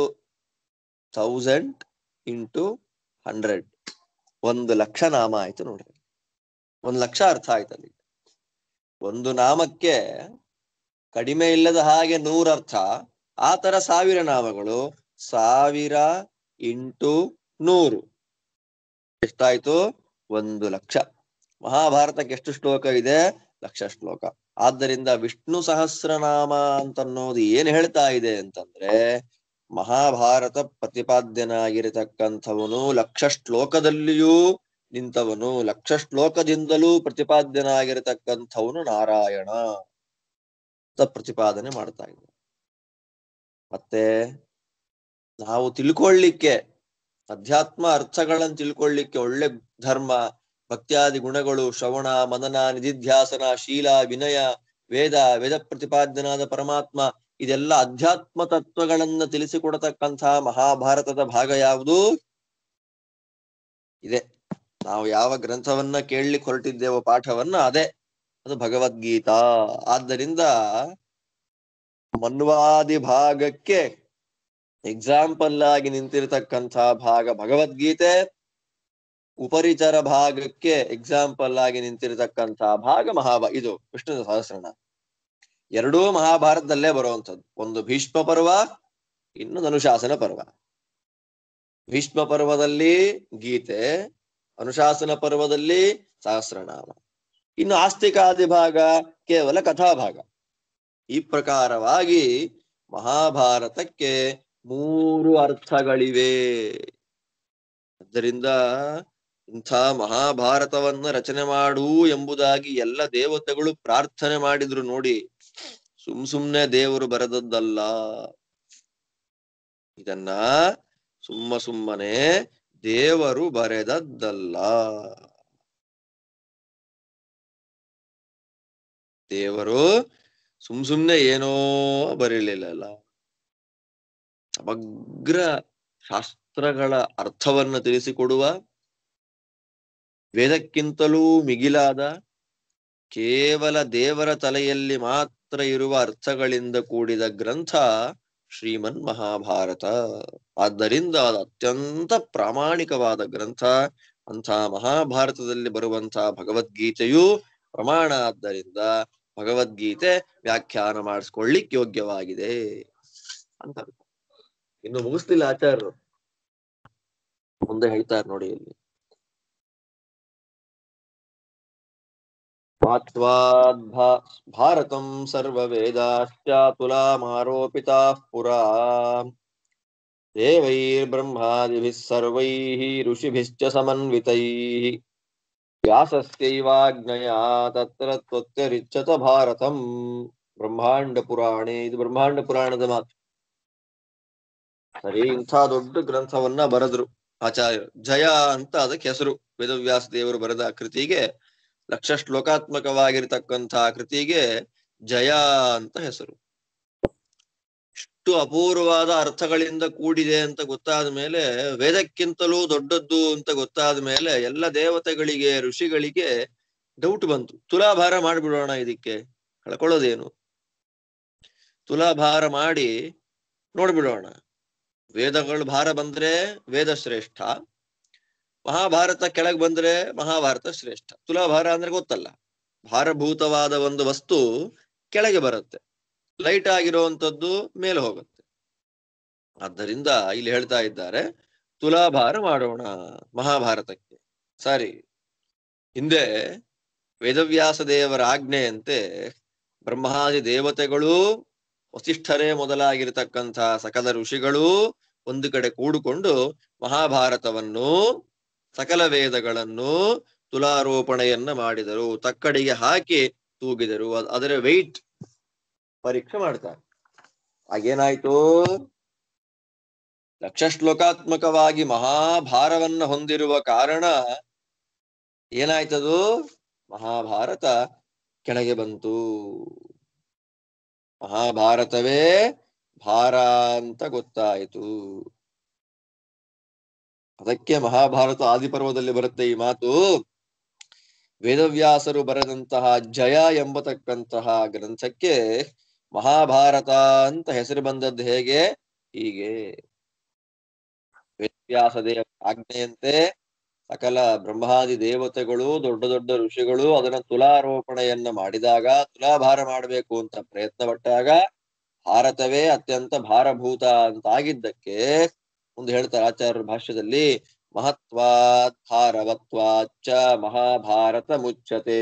1000 into 100, 1,00,000 ನಾಮ ಆಯ್ತು ನೋಡ್ರಿ. 1,00,000 ಅರ್ಥ ಆಯ್ತು ಅಲ್ಲಿ. ಒಂದು ನಾಮಕ್ಕೆ ಕಡಿಮೆ ಇಲ್ಲದ ಹಾಗೆ 100 ಅರ್ಥ, ಆ ತರ 1000 ನಾಮಗಳು. 1000 into 100 ಎಷ್ಟಾಯ್ತು? 1,00,000. ಮಹಾಭಾರತಕ್ಕೆ ಎಷ್ಟು ಶ್ಲೋಕ ಇದೆ? 1,00,000 ಶ್ಲೋಕ. ಆದ್ದರಿಂದ ವಿಷ್ಣು ಸಹಸ್ರನಾಮ ಅಂತನ್ನೋದು ಏನ್ ಹೇಳ್ತಾ ಇದೆ ಅಂತಂದ್ರೆ, ಮಹಾಭಾರತ ಪ್ರತಿಪಾದ್ಯನಾಗಿರತಕ್ಕಂಥವನು 1,00,000 ಶ್ಲೋಕದಲ್ಲಿಯೂ ನಿಂತವನು, 1,00,000 ಶ್ಲೋಕದಿಂದಲೂ ಪ್ರತಿಪಾದ್ಯನಾಗಿರತಕ್ಕಂಥವನು ನಾರಾಯಣ ಅಂತ ಪ್ರತಿಪಾದನೆ ಮಾಡ್ತಾ ಇದೆ. ಮತ್ತೆ ನಾವು ತಿಳ್ಕೊಳ್ಳಿಕ್ಕೆ, ಅಧ್ಯಾತ್ಮ ಅರ್ಥಗಳನ್ನು ತಿಳ್ಕೊಳ್ಳಿಕ್ಕೆ, ಒಳ್ಳೆ ಧರ್ಮ ಭಕ್ತ್ಯಾದಿ ಗುಣಗಳು, ಶ್ರವಣ ಮನನ ನಿಧಿಧ್ಯಾಸನ ಶೀಲ ವಿನಯ ವೇದ ಪ್ರತಿಪಾದ್ಯನಾದ ಪರಮಾತ್ಮ, ಇದೆಲ್ಲ ಅಧ್ಯಾತ್ಮ ತತ್ವಗಳನ್ನ ತಿಳಿಸಿಕೊಡತಕ್ಕಂತಹ ಮಹಾಭಾರತದ ಭಾಗ ಯಾವುದು ಇದೆ. ನಾವು ಯಾವ ಗ್ರಂಥವನ್ನ ಕೇಳಲಿಕ್ಕೆ ಹೊರಟಿದ್ದೇವೋ ಪಾಠವನ್ನ, ಅದೇ ಅದು ಭಗವದ್ಗೀತಾ. ಆದ್ದರಿಂದ ಮನ್ವಾದಿ ಭಾಗಕ್ಕೆ ಎಕ್ಸಾಂಪಲ್ ಆಗಿ ನಿಂತಿರತಕ್ಕಂತಹ ಭಾಗ ಭಗವದ್ಗೀತೆ, ಉಪರಿಚರ ಭಾಗಕ್ಕೆ ಎಕ್ಸಾಂಪಲ್ ಆಗಿ ನಿಂತಿರತಕ್ಕಂತಹ ಭಾಗ ಇದು ವಿಷ್ಣು ಸಹಸ್ರನಾಮ. ಎರಡೂ ಮಹಾಭಾರತದಲ್ಲೇ ಬರುವಂಥದ್ದು. ಒಂದು ಭೀಷ್ಮ ಪರ್ವ, ಇನ್ನೊಂದು ಅನುಶಾಸನ ಪರ್ವ. ಭೀಷ್ಮ ಪರ್ವದಲ್ಲಿ ಗೀತೆ, ಅನುಶಾಸನ ಪರ್ವದಲ್ಲಿ ಸಹಸ್ರನಾಮ. ಇನ್ನು ಆಸ್ತಿಕಾದಿ ಭಾಗ ಕೇವಲ ಕಥಾಭಾಗ. ಈ ಪ್ರಕಾರವಾಗಿ ಮಹಾಭಾರತಕ್ಕೆ 3 ಅರ್ಥಗಳಿವೆ. ಆದ್ದರಿಂದ ಇಂಥ ಮಹಾಭಾರತವನ್ನ ರಚನೆ ಮಾಡು ಎಂಬುದಾಗಿ ಎಲ್ಲ ದೇವತೆಗಳು ಪ್ರಾರ್ಥನೆ ಮಾಡಿದ್ರು ನೋಡಿ. ಸುಮ್ನೆ ದೇವರು ಬರೆದದ್ದಲ್ಲ. ಇದನ್ನ ಸುಮ್ಮನೆ ದೇವರು ಬರೆದದ್ದಲ್ಲ. ದೇವರು ಸುಮ್ನೆ ಏನೋ ಬರೀಲಿಲ್ಲ. ಸಮಗ್ರ ಶಾಸ್ತ್ರಗಳ ಅರ್ಥವನ್ನ ತಿಳಿಸಿಕೊಡುವ, ವೇದಕ್ಕಿಂತಲೂ ಮಿಗಿಲಾದ, ಕೇವಲ ದೇವರ ತಲೆಯಲ್ಲಿ ಮಾತ್ರ ಇರುವ ಅರ್ಥಗಳಿಂದ ಕೂಡಿದ ಗ್ರಂಥ ಶ್ರೀಮನ್ ಮಹಾಭಾರತ. ಆದ್ದರಿಂದ ಅದು ಅತ್ಯಂತ ಪ್ರಾಮಾಣಿಕವಾದ ಗ್ರಂಥ. ಅಂಥ ಮಹಾಭಾರತದಲ್ಲಿ ಬರುವಂತಹ ಭಗವದ್ಗೀತೆಯು ಪ್ರಮಾಣ. ಆದ್ದರಿಂದ ಭಗವದ್ಗೀತೆ ವ್ಯಾಖ್ಯಾನ ಮಾಡಿಸ್ಕೊಳ್ಳಿಕ್ ಯೋಗ್ಯವಾಗಿದೆ ಅಂತ. ಇನ್ನು ಮುಗಿಸ್ತಿಲ್ಲ ಆಚಾರ್ಯರು, ಮುಂದೆ ಹೇಳ್ತಾರೆ ನೋಡಿ ಇಲ್ಲಿ. ಭಾರತಂ ಸರ್ವವೇದಾಶ್ಚ ತುಲಾಮಾರೋಪಿತಾಃ ಪುರಾ ದೇವೈರ್ಬ್ರಹ್ಮಾದಿಭಿಃ ಸರ್ವೈಃ ಋಷಿಭಿಶ್ಚ ಸಮನ್ವಿತೈಃ ವ್ಯಾಸಸ್ಯೈವಾಜ್ಞಯಾ ತತ್ರ ತ್ವತ್ಯರಿಚ್ಯತ ಭಾರತಂ. ಬ್ರಹ್ಮಾಂಡ ಪುರಾಣೆ, ಇದು ಬ್ರಹ್ಮಾಂಡ ಪುರಾಣದ ಮಾತು. ಸರಿ, ಇಂಥ ದೊಡ್ಡ ಗ್ರಂಥವನ್ನ ಬರೆದ್ರು ಆಚಾರ್ಯರು. ಜಯ ಅಂತ ಅದಕ್ಕೆ ಹೆಸರು. ವೇದವ್ಯಾಸ ದೇವರು ಬರೆದ ಕೃತಿಗೆ, 1,00,000 ಶ್ಲೋಕಾತ್ಮಕವಾಗಿರ್ತಕ್ಕಂತಹ ಕೃತಿಗೆ ಜಯ ಅಂತ ಹೆಸರು. ಇಷ್ಟು ಅಪೂರ್ವವಾದ ಅರ್ಥಗಳಿಂದ ಕೂಡಿದೆ ಅಂತ ಗೊತ್ತಾದ ಮೇಲೆ, ವೇದಕ್ಕಿಂತಲೂ ದೊಡ್ಡದ್ದು ಅಂತ ಗೊತ್ತಾದ ಮೇಲೆ ಎಲ್ಲ ದೇವತೆಗಳಿಗೆ ಋಷಿಗಳಿಗೆ ಡೌಟ್ ಬಂತು. ತುಲಾಭಾರ ಮಾಡ್ಬಿಡೋಣ ಇದಕ್ಕೆ. ಕಳ್ಕೊಳ್ಳೋದೇನು? ತುಲಾಭಾರ ಮಾಡಿ ನೋಡ್ಬಿಡೋಣ. ವೇದಗಳು ಭಾರ ಬಂದ್ರೆ ವೇದ ಶ್ರೇಷ್ಠ, ಮಹಾಭಾರತ ಕೆಳಗೆ ಬಂದ್ರೆ ಮಹಾಭಾರತ ಶ್ರೇಷ್ಠ. ತುಲಾಭಾರ ಅಂದ್ರೆ ಗೊತ್ತಲ್ಲ, ಭಾರಭೂತವಾದ ಒಂದು ವಸ್ತು ಕೆಳಗೆ ಬರುತ್ತೆ, ಲೈಟ್ ಆಗಿರುವಂತದ್ದು ಮೇಲೆ ಹೋಗುತ್ತೆ. ಆದ್ದರಿಂದ ಇಲ್ಲಿ ಹೇಳ್ತಾ ಇದ್ದಾರೆ ತುಲಾಭಾರ ಮಾಡೋಣ ಮಹಾಭಾರತಕ್ಕೆ. ಸರಿ, ಹಿಂದೆ ವೇದವ್ಯಾಸ ದೇವರ ಆಜ್ಞೆಯಂತೆ ಬ್ರಹ್ಮಾದಿ ದೇವತೆಗಳು, ವಸಿಷ್ಠರೇ ಮೊದಲಾಗಿರ್ತಕ್ಕಂಥ ಸಕಲ ಋಷಿಗಳು ಒಂದು ಕಡೆ ಕೂಡಿಕೊಂಡು ಮಹಾಭಾರತವನ್ನು, ಸಕಲ ವೇದಗಳನ್ನು ತುಲಾರೋಪಣೆಯನ್ನ ಮಾಡಿದರು, ತಕ್ಕಡಿಗೆ ಹಾಕಿ ತೂಗಿದರು. ಅದರ ವೆಯ್ಟ್ ಪರೀಕ್ಷೆ ಮಾಡ್ತಾರೆ. ಹಾಗೇನಾಯ್ತು? ಲಕ್ಷ ಶ್ಲೋಕಾತ್ಮಕವಾಗಿ ಮಹಾಭಾರವನ್ನ ಹೊಂದಿರುವ ಕಾರಣ ಏನಾಯ್ತದು? ಮಹಾಭಾರತ ಕೆಳಗೆ ಬಂತು. ಮಹಾಭಾರತವೇ ಭಾರ ಅಂತ ಗೊತ್ತಾಯಿತು. ಅದಕ್ಕೆ ಮಹಾಭಾರತ ಆದಿಪರ್ವದಲ್ಲಿ ಬರುತ್ತೆ ಈ ಮಾತು. ವೇದವ್ಯಾಸರು ಬರೆದಂತಹ ಜಯ ಎಂಬತಕ್ಕಂತಹ ಗ್ರಂಥಕ್ಕೆ ಮಹಾಭಾರತ ಅಂತ ಹೆಸರು ಬಂದದ್ದು ಹೇಗೆ? ಹೀಗೆ ವೇದವ್ಯಾಸ ದೇವರ ಆಜ್ಞೆಯಂತೆ ಸಕಲ ಬ್ರಹ್ಮಾದಿ ದೇವತೆಗಳು, ದೊಡ್ಡ ದೊಡ್ಡ ಋಷಿಗಳು ಅದನ್ನ ತುಲಾರೋಪಣೆಯನ್ನ ಮಾಡಿದಾಗ, ತುಲಾಭಾರ ಮಾಡಬೇಕು ಅಂತ ಪ್ರಯತ್ನ ಪಟ್ಟಾಗ ಭಾರತವೇ ಅತ್ಯಂತ ಭಾರಭೂತ ಅಂತಾಗಿದ್ದಕ್ಕೆ ಮುಂದೆ ಹೇಳ್ತಾರೆ ಆಚಾರ್ಯರ ಭಾಷ್ಯದಲ್ಲಿ, ಮಹತ್ವಾತ್ ಭಾರವತ್ವಾಚ್ಚ ಮಹಾಭಾರತ ಮುಚ್ಯತೆ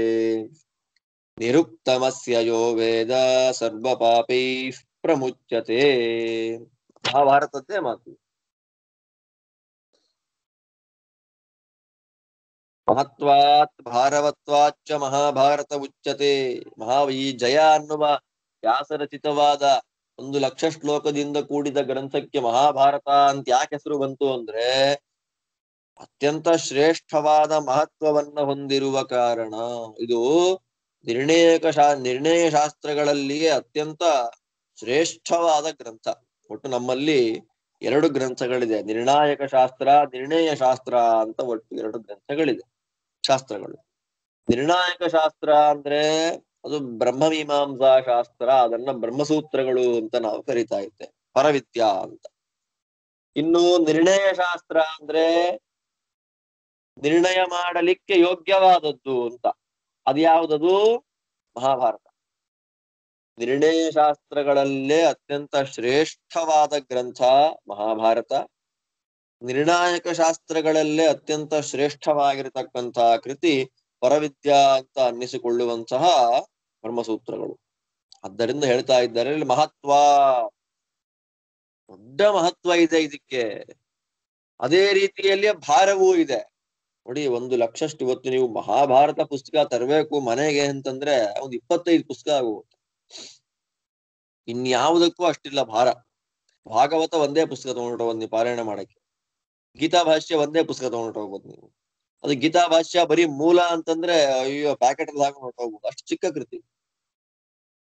ನಿರುಕ್ತಮಸ್ಯ ಯೋ ವೇದ ಸರ್ವ ಪಾಪೈ ಪ್ರಮುಚ್ಯತೆ. ಮಹಾಭಾರತದ್ದೇ ಮಾತು. ಮಹತ್ವಾತ್ ಭಾರವತ್ವಾಚ್ಚ ಮಹಾಭಾರತ ಉಚ್ಯತೆ. ಈ ಜಯ ಅನ್ನುವ ವ್ಯಾಸರಚಿತವಾದ 1,00,000 ಶ್ಲೋಕದಿಂದ ಕೂಡಿದ ಗ್ರಂಥಕ್ಕೆ ಮಹಾಭಾರತ ಅಂತ ಯಾಕೆ ಹೆಸರು ಬಂತು ಅಂದ್ರೆ, ಅತ್ಯಂತ ಶ್ರೇಷ್ಠವಾದ ಮಹತ್ವವನ್ನ ಹೊಂದಿರುವ ಕಾರಣ. ಇದು ನಿರ್ಣಯ ಶಾಸ್ತ್ರಗಳಲ್ಲಿಯೇ ಅತ್ಯಂತ ಶ್ರೇಷ್ಠವಾದ ಗ್ರಂಥ. ಒಟ್ಟು ನಮ್ಮಲ್ಲಿ 2 ಗ್ರಂಥಗಳಿದೆ, ನಿರ್ಣಾಯಕ ಶಾಸ್ತ್ರ, ನಿರ್ಣಯ ಶಾಸ್ತ್ರ ಅಂತ ಒಟ್ಟು 2 ಗ್ರಂಥಗಳಿದೆ ಶಾಸ್ತ್ರಗಳು. ನಿರ್ಣಾಯಕ ಶಾಸ್ತ್ರ ಅಂದ್ರೆ ಅದು ಬ್ರಹ್ಮಮೀಮಾಂಸಾ ಶಾಸ್ತ್ರ, ಅದನ್ನ ಬ್ರಹ್ಮಸೂತ್ರಗಳು ಅಂತ ನಾವು ಕರಿತಾ ಇದ್ದೇವೆ, ಪರವಿದ್ಯಾ ಅಂತ. ಇನ್ನು ನಿರ್ಣಯ ಶಾಸ್ತ್ರ ಅಂದ್ರೆ ನಿರ್ಣಯ ಮಾಡಲಿಕ್ಕೆ ಯೋಗ್ಯವಾದದ್ದು ಅಂತ. ಅದ್ಯಾವುದದು? ಮಹಾಭಾರತ. ನಿರ್ಣಯ ಶಾಸ್ತ್ರಗಳಲ್ಲೇ ಅತ್ಯಂತ ಶ್ರೇಷ್ಠವಾದ ಗ್ರಂಥ ಮಹಾಭಾರತ. ನಿರ್ಣಾಯಕ ಶಾಸ್ತ್ರಗಳಲ್ಲೇ ಅತ್ಯಂತ ಶ್ರೇಷ್ಠವಾಗಿರತಕ್ಕಂತಹ ಕೃತಿ ಪರವಿದ್ಯಾ ಅಂತ ಅನ್ನಿಸಿಕೊಳ್ಳುವಂತಹ ಬ್ರಹ್ಮಸೂತ್ರಗಳು. ಆದ್ದರಿಂದ ಹೇಳ್ತಾ ಇದ್ದಾರೆ ಇಲ್ಲಿ ಮಹತ್ವ, ದೊಡ್ಡ ಮಹತ್ವ ಇದೆ ಇದಕ್ಕೆ. ಅದೇ ರೀತಿಯಲ್ಲಿ ಭಾರವೂ ಇದೆ. ನೋಡಿ, 1,00,000 ಇವತ್ತು ನೀವು ಮಹಾಭಾರತ ಪುಸ್ತಕ ತರಬೇಕು ಮನೆಗೆ ಅಂತಂದ್ರೆ ಒಂದು 25 ಪುಸ್ತಕ ಆಗುತ್ತೆ. ಇನ್ಯಾವುದಕ್ಕೂ ಅಷ್ಟಿಲ್ಲ ಭಾರ. ಭಾಗವತ ಒಂದೇ ಪುಸ್ತಕ ತಗೊಂಡು ಹೋಗ್ಬೋದು ನೀವು ಪಾರಾಯಣ ಮಾಡಕ್ಕೆ. ಗೀತಾ ಭಾಷ್ಯ ಒಂದೇ ಪುಸ್ತಕ ತಗೊಂಡು ಹೋಗ್ಬೋದು ನೀವು. ಅದು ಗೀತಾ ಭಾಷ್ಯ ಬರೀ ಮೂಲ ಅಂತಂದ್ರೆ ಅಯ್ಯೋ ಪ್ಯಾಕೆಟ್ ಅಲ್ಲಿ ಹಾಕೊಂಡು ಹೊರಟೋಗ್ಬೋದು, ಅಷ್ಟು ಚಿಕ್ಕ ಕೃತಿ.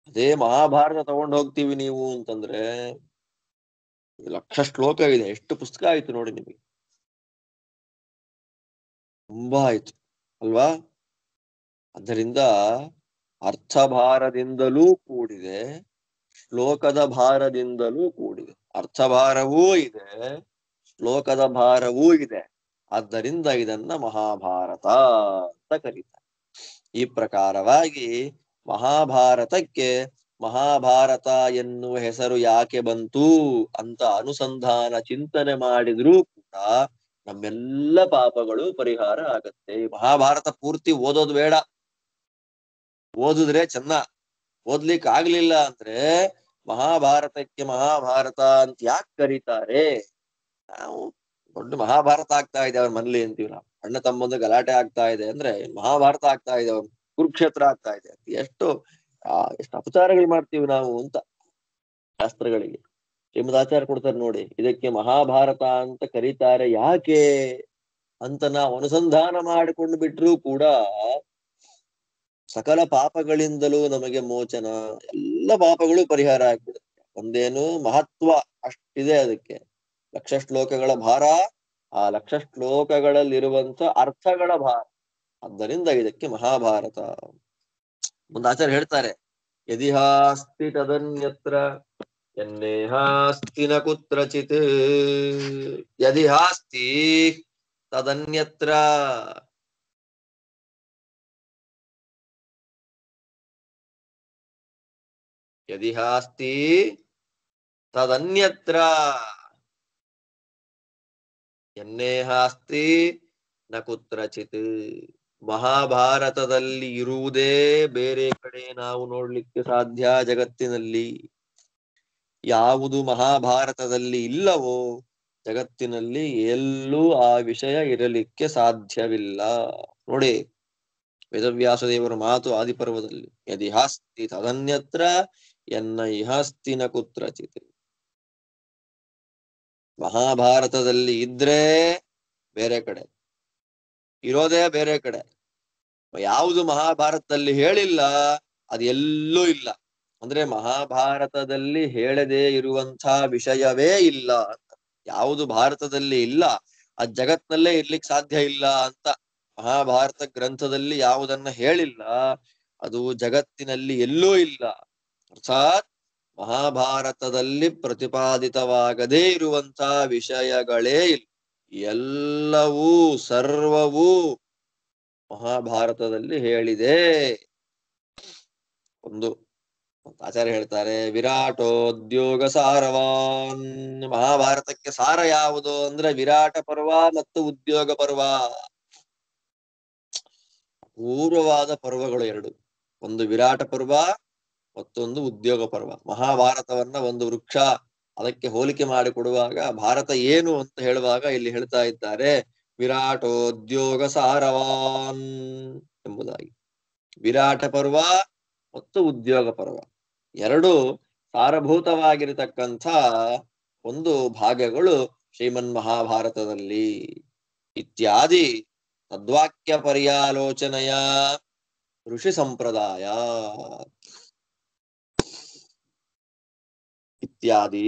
ಅದೇ ಮಹಾಭಾರತ ತಗೊಂಡು ಹೋಗ್ತೀವಿ ನೀವು ಅಂತಂದ್ರೆ 1,00,000 ಶ್ಲೋಕ ಇದೆ, ಎಷ್ಟು ಪುಸ್ತಕ ಆಯ್ತು ನೋಡಿ ನಿಮಗೆ. ತುಂಬಾ ಆಯ್ತು ಅಲ್ವಾ? ಅದರಿಂದ ಅರ್ಥಭಾರದಿಂದಲೂ ಕೂಡಿದೆ, ಶ್ಲೋಕದ ಭಾರದಿಂದಲೂ ಕೂಡಿದೆ. ಅರ್ಥಭಾರವೂ ಇದೆ, ಶ್ಲೋಕದ ಭಾರವೂ ಇದೆ. ಆದ್ದರಿಂದ ಇದನ್ನ ಮಹಾಭಾರತ ಅಂತ ಕರೀತಾರೆ. ಈ ಪ್ರಕಾರವಾಗಿ ಮಹಾಭಾರತಕ್ಕೆ ಮಹಾಭಾರತ ಎನ್ನುವ ಹೆಸರು ಯಾಕೆ ಬಂತು ಅಂತ ಅನುಸಂಧಾನ ಚಿಂತನೆ ಮಾಡಿದ್ರೂ ಕೂಡ ನಮ್ಮೆಲ್ಲ ಪಾಪಗಳು ಪರಿಹಾರ ಆಗತ್ತೆ. ಮಹಾಭಾರತ ಪೂರ್ತಿ ಓದೋದು ಬೇಡ, ಓದಿದ್ರೆ ಚೆನ್ನ. ಓದ್ಲಿಕ್ಕೆ ಆಗ್ಲಿಲ್ಲ ಅಂದ್ರೆ ಮಹಾಭಾರತಕ್ಕೆ ಮಹಾಭಾರತ ಅಂತ ಯಾಕೆ ಕರೀತಾರೆ? ನಾವು ದೊಡ್ಡ ಮಹಾಭಾರತ ಆಗ್ತಾ ಇದೆ ಅವ್ರ ಮನೇಲಿ ಅಂತೀವಿ ನಾವು. ಅಣ್ಣ ತಮ್ಮಂದು ಗಲಾಟೆ ಆಗ್ತಾ ಇದೆ ಅಂದ್ರೆ ಮಹಾಭಾರತ ಆಗ್ತಾ ಇದೆ, ಅವ್ರು ಕುರುಕ್ಷೇತ್ರ ಆಗ್ತಾ ಇದೆ ಅಂತ. ಎಷ್ಟು ಅಪಚಾರಗಳು ಮಾಡ್ತೀವಿ ನಾವು ಅಂತ ಶಾಸ್ತ್ರಗಳಿಗೆ. ಶ್ರೀಮದಾಚಾರ್ಯ ಕೊಡ್ತಾರೆ ನೋಡಿ, ಇದಕ್ಕೆ ಮಹಾಭಾರತ ಅಂತ ಕರೀತಾರೆ ಯಾಕೆ ಅಂತ ನಾವು ಅನುಸಂಧಾನ ಮಾಡಿಕೊಂಡು ಬಿಟ್ರೂ ಕೂಡ ಸಕಲ ಪಾಪಗಳಿಂದಲೂ ನಮಗೆ ಮೋಚನ, ಎಲ್ಲ ಪಾಪಗಳು ಪರಿಹಾರ ಆಗ್ಬಿಡುತ್ತೆ. ಒಂದೇನು ಮಹತ್ವ ಅಷ್ಟಿದೆ ಅದಕ್ಕೆ. 1,00,000 ಶ್ಲೋಕಗಳ ಭಾರ, ಆ 1,00,000 ಶ್ಲೋಕಗಳಲ್ಲಿರುವಂತ ಅರ್ಥಗಳ ಭಾರ. ಆದ್ದರಿಂದ ಇದಕ್ಕೆ ಮಹಾಭಾರತ. ಒಂದು ಆಚಾರ್ಯ ಹೇಳ್ತಾರೆ, ಯದಿಹಾಸ್ತಿ ತದನ್ಯತ್ರ ಯನ್ನೇಹಾಸ್ತಿ ನ ಕುತ್ರಚಿತ್. ಯದಿಹಾಸ್ತಿ ತದನ್ಯತ್ರ. ಯದಿಹಾಸ್ತಿ ತದನ್ಯತ್ರ ಯನ್ನೇಹಾಸ್ತಿ ನ ಕುತ್ರಚಿತ್. ಮಹಾಭಾರತದಲ್ಲಿ ಇರುವುದೇ ಬೇರೆ ಕಡೆ ನಾವು ನೋಡ್ಲಿಕ್ಕೆ ಸಾಧ್ಯ ಜಗತ್ತಿನಲ್ಲಿ. ಯಾವುದು ಮಹಾಭಾರತದಲ್ಲಿ ಇಲ್ಲವೋ ಜಗತ್ತಿನಲ್ಲಿ ಎಲ್ಲೂ ಆ ವಿಷಯ ಇರಲಿಕ್ಕೆ ಸಾಧ್ಯವಿಲ್ಲ. ನೋಡಿ, ವೇದವ್ಯಾಸ ದೇವರ ಮಾತು ಆದಿಪರ್ವದಲ್ಲಿ, ಯದಿಹಾಸ್ತಿ ತದನ್ಯತ್ರ ಎನ್ನ ಇಹಾಸ್ತಿ ನ ಕುತ್ರಚಿತ್. ಮಹಾಭಾರತದಲ್ಲಿ ಇದ್ರೆ ಬೇರೆ ಕಡೆ, ಇರೋದೇ ಬೇರೆ ಕಡೆ. ಯಾವುದು ಮಹಾಭಾರತದಲ್ಲಿ ಹೇಳಿಲ್ಲ ಅದು ಎಲ್ಲೂ ಇಲ್ಲ. ಅಂದ್ರೆ ಮಹಾಭಾರತದಲ್ಲಿ ಹೇಳದೇ ಇರುವಂತ ವಿಷಯವೇ ಇಲ್ಲ ಅಂತ. ಯಾವುದು ಭಾರತದಲ್ಲಿ ಇಲ್ಲ ಅದ್ ಜಗತ್ನಲ್ಲೇ ಇರ್ಲಿಕ್ಕೆ ಸಾಧ್ಯ ಇಲ್ಲ ಅಂತ. ಮಹಾಭಾರತ ಗ್ರಂಥದಲ್ಲಿ ಯಾವುದನ್ನ ಹೇಳಿಲ್ಲ ಅದು ಜಗತ್ತಿನಲ್ಲಿ ಎಲ್ಲೂ ಇಲ್ಲ. ಅರ್ಥಾತ್ ಮಹಾಭಾರತದಲ್ಲಿ ಪ್ರತಿಪಾದಿತವಾಗದೇ ಇರುವಂತ ವಿಷಯಗಳೇ ಇಲ್ಲ. ಎಲ್ಲವೂ ಸರ್ವವೂ ಮಹಾಭಾರತದಲ್ಲಿ ಹೇಳಿದೆ. ಒಂದು ಆಚಾರ್ಯ ಹೇಳ್ತಾರೆ, ವಿರಾಟೋದ್ಯೋಗ ಸಾರವಾನ್. ಮಹಾಭಾರತಕ್ಕೆ ಸಾರ ಯಾವುದು ಅಂದ್ರೆ ವಿರಾಟ ಪರ್ವ ಮತ್ತು ಉದ್ಯೋಗ ಪರ್ವ. ಪೂರ್ವವಾದ ಪರ್ವಗಳು ಎರಡು, ಒಂದು ವಿರಾಟ ಪರ್ವ ಮತ್ತೊಂದು ಉದ್ಯೋಗ ಪರ್ವ. ಮಹಾಭಾರತವನ್ನ ಒಂದು ವೃಕ್ಷ, ಅದಕ್ಕೆ ಹೋಲಿಕೆ ಮಾಡಿಕೊಡುವಾಗ ಭಾರತ ಏನು ಅಂತ ಹೇಳುವಾಗ ಇಲ್ಲಿ ಹೇಳ್ತಾ ಇದ್ದಾರೆ ವಿರಾಟೋದ್ಯೋಗ ಸಾರವಾನ್ ಎಂಬುದಾಗಿ. ವಿರಾಟ ಪರ್ವ ಮತ್ತು ಉದ್ಯೋಗ ಪರ್ವ ಎರಡು ಸಾರಭೂತವಾಗಿರತಕ್ಕಂಥ ಒಂದು ಭಾಗಗಳು ಶ್ರೀಮನ್ ಮಹಾಭಾರತದಲ್ಲಿ. ಇತ್ಯಾದಿ ತದ್ವಾಕ್ಯ ಪರ್ಯಾಲೋಚನೆಯ ಋಷಿ ಸಂಪ್ರದಾಯ. ಇತ್ಯಾದಿ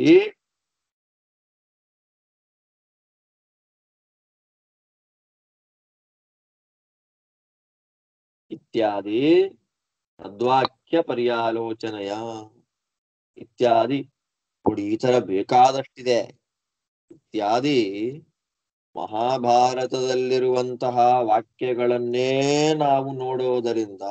ಇತ್ಯಾದಿ ತದ್ವಾಕ್ಯ ಪರ್ಯಾಲೋಚನೆಯ. ಇತ್ಯಾದಿ ನೋಡಿ, ಈ ತರ ಬೇಕಾದಷ್ಟಿದೆ. ಇತ್ಯಾದಿ ಮಹಾಭಾರತದಲ್ಲಿರುವಂತಹ ವಾಕ್ಯಗಳನ್ನೇ ನಾವು ನೋಡೋದರಿಂದ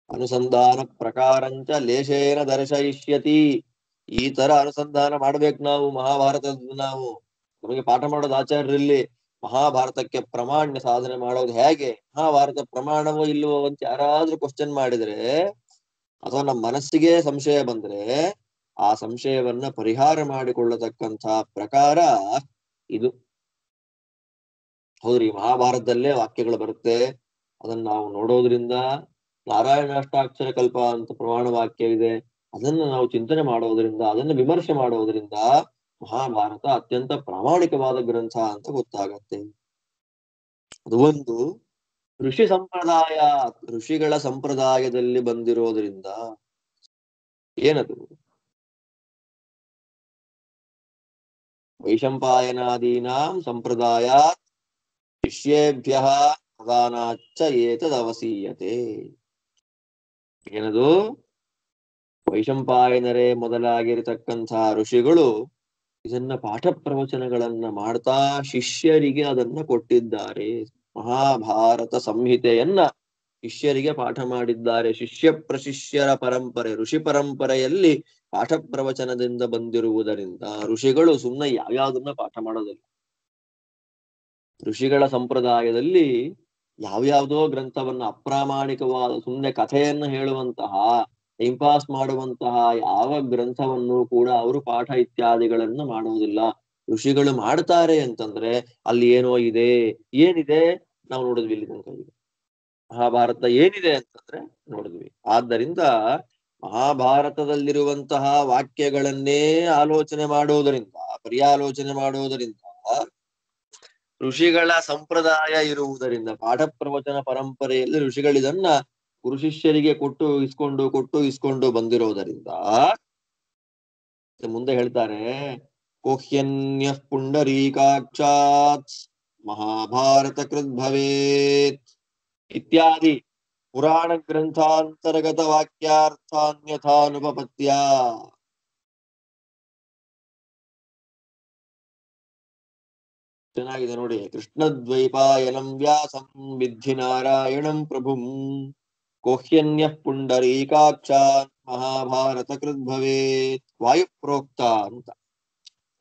ಅನುಸಂಧಾನ ಪ್ರಕಾರಂಚ ಲೇಷೇನ ದರ್ಶಯಿಷ್ಯತಿ. ಈ ತರ ಅನುಸಂಧಾನ ಮಾಡ್ಬೇಕು ನಾವು ಮಹಾಭಾರತದ. ನಾವು ನಮಗೆ ಪಾಠ ಮಾಡೋದು ಆಚಾರ್ಯರಲ್ಲಿ ಮಹಾಭಾರತಕ್ಕೆ ಪ್ರಮಾಣ್ಯ ಸಾಧನೆ ಮಾಡೋದು ಹೇಗೆ, ಮಹಾಭಾರತ ಪ್ರಮಾಣವೋ ಇಲ್ಲವೋ ಅಂತ ಯಾರಾದ್ರೂ ಕ್ವಶನ್ ಮಾಡಿದ್ರೆ ಅಥವಾ ನಮ್ಮ ಮನಸ್ಸಿಗೆ ಸಂಶಯ ಬಂದ್ರೆ ಆ ಸಂಶಯವನ್ನ ಪರಿಹಾರ ಮಾಡಿಕೊಳ್ಳತಕ್ಕಂಥ ಪ್ರಕಾರ ಇದು. ಹೌದ್ರಿ, ಮಹಾಭಾರತದಲ್ಲೇ ವಾಕ್ಯಗಳು ಬರುತ್ತೆ, ಅದನ್ನ ನಾವು ನೋಡೋದ್ರಿಂದ. ನಾರಾಯಣ ಅಷ್ಟಾಕ್ಷರ ಕಲ್ಪ ಅಂತ ಪ್ರಮಾಣ ವಾಕ್ಯವಿದೆ, ಅದನ್ನ ನಾವು ಚಿಂತನೆ ಮಾಡೋದ್ರಿಂದ, ಅದನ್ನ ವಿಮರ್ಶೆ ಮಾಡೋದ್ರಿಂದ ಮಹಾಭಾರತ ಅತ್ಯಂತ ಪ್ರಾಮಾಣಿಕವಾದ ಗ್ರಂಥ ಅಂತ ಗೊತ್ತಾಗತ್ತೆ. ಅದು ಒಂದು ಋಷಿ ಸಂಪ್ರದಾಯ, ಋಷಿಗಳ ಸಂಪ್ರದಾಯದಲ್ಲಿ ಬಂದಿರೋದ್ರಿಂದ. ಏನದು? ವೈಶಂಪಾಯನಾದೀನಾಂ ಸಂಪ್ರದಾಯಾತ್ ಶಿಷ್ಯೇಭ್ಯ ಪ್ರಧಾನಾಚ್ಚ ಏತದವಸೀಯತೆ. ಏನದು? ವೈಶಂಪಾಯನರೇ ಮೊದಲಾಗಿರತಕ್ಕಂಥ ಋಷಿಗಳು ಇದನ್ನ ಪಾಠ ಪ್ರವಚನಗಳನ್ನ ಮಾಡ್ತಾ ಶಿಷ್ಯರಿಗೆ ಅದನ್ನ ಕೊಟ್ಟಿದ್ದಾರೆ. ಮಹಾಭಾರತ ಸಂಹಿತೆಯನ್ನ ಶಿಷ್ಯರಿಗೆ ಪಾಠ ಮಾಡಿದ್ದಾರೆ. ಶಿಷ್ಯ ಪ್ರಶಿಷ್ಯರ ಪರಂಪರೆ, ಋಷಿ ಪರಂಪರೆಯಲ್ಲಿ ಪಾಠ ಪ್ರವಚನದಿಂದ ಬಂದಿರುವುದರಿಂದ ಋಷಿಗಳು ಸುಮ್ಮನೆ ಯಾವ್ಯಾವ್ದನ್ನ ಪಾಠ ಮಾಡೋದಿಲ್ಲ. ಋಷಿಗಳ ಸಂಪ್ರದಾಯದಲ್ಲಿ ಯಾವ್ಯಾವ್ದೋ ಗ್ರಂಥವನ್ನ ಅಪ್ರಾಮಾಣಿಕವಾದ ಸುಮ್ಮನೆ ಕಥೆಯನ್ನು ಹೇಳುವಂತಹ, ಟೈಮ್ ಪಾಸ್ ಮಾಡುವಂತಹ ಯಾವ ಗ್ರಂಥವನ್ನು ಕೂಡ ಅವರು ಪಾಠ ಇತ್ಯಾದಿಗಳನ್ನ ಮಾಡುವುದಿಲ್ಲ. ಋಷಿಗಳು ಮಾಡ್ತಾರೆ ಅಂತಂದ್ರೆ ಅಲ್ಲಿ ಏನೋ ಇದೆ. ಏನಿದೆ ನಾವು ನೋಡಿದ್ವಿ ಇಲ್ಲಿ ತನಕ. ಈಗ ಮಹಾಭಾರತ ಏನಿದೆ ಅಂತಂದ್ರೆ ನೋಡಿದ್ವಿ. ಆದ್ದರಿಂದ ಮಹಾಭಾರತದಲ್ಲಿರುವಂತಹ ವಾಕ್ಯಗಳನ್ನೇ ಆಲೋಚನೆ ಮಾಡುವುದರಿಂದ, ಪರ್ಯಾಲೋಚನೆ ಮಾಡುವುದರಿಂದ, ಋಷಿಗಳ ಸಂಪ್ರದಾಯ ಇರುವುದರಿಂದ, ಪಾಠ ಪ್ರವಚನ ಪರಂಪರೆಯಲ್ಲಿ ಋಷಿಗಳಿದನ್ನ ಗುರು ಶಿಷ್ಯರಿಗೆ ಕೊಟ್ಟು ಇಸ್ಕೊಂಡು ಬಂದಿರೋದರಿಂದ ಮುಂದೆ ಹೇಳ್ತಾರೆ, ಕೋಹ್ಯನ್ಯ ಪುಂಡರೀಕಾಕ್ಷಾತ್ ಮಹಾಭಾರತ ಕೃತ್ ಭವೇತ್ ಇತ್ಯಾದಿ ಪುರಾಣ ಗ್ರಂಥಾಂತರ್ಗತ ವಾಕ್ಯಾರ್ಥಾನ್ಯಥಾನುಪಪತ್ಯ. ಚೆನ್ನಾಗಿದೆ ನೋಡಿ. ಕೃಷ್ಣದ್ವೈಪಾಯನಂ ವ್ಯಾಸಂ ವಿದ್ಧಿ ನಾರಾಯಣಂ ಪ್ರಭುಂ ಕೋಹ್ಯನ್ಯಃ ಪುಂಡರೀಕಾಕ್ಷಾನ್ ಮಹಾಭಾರತ ಕೃದ್ಭವೇತ್. ವಾಯುಪ್ರೋಕ್ತ ಅಂತ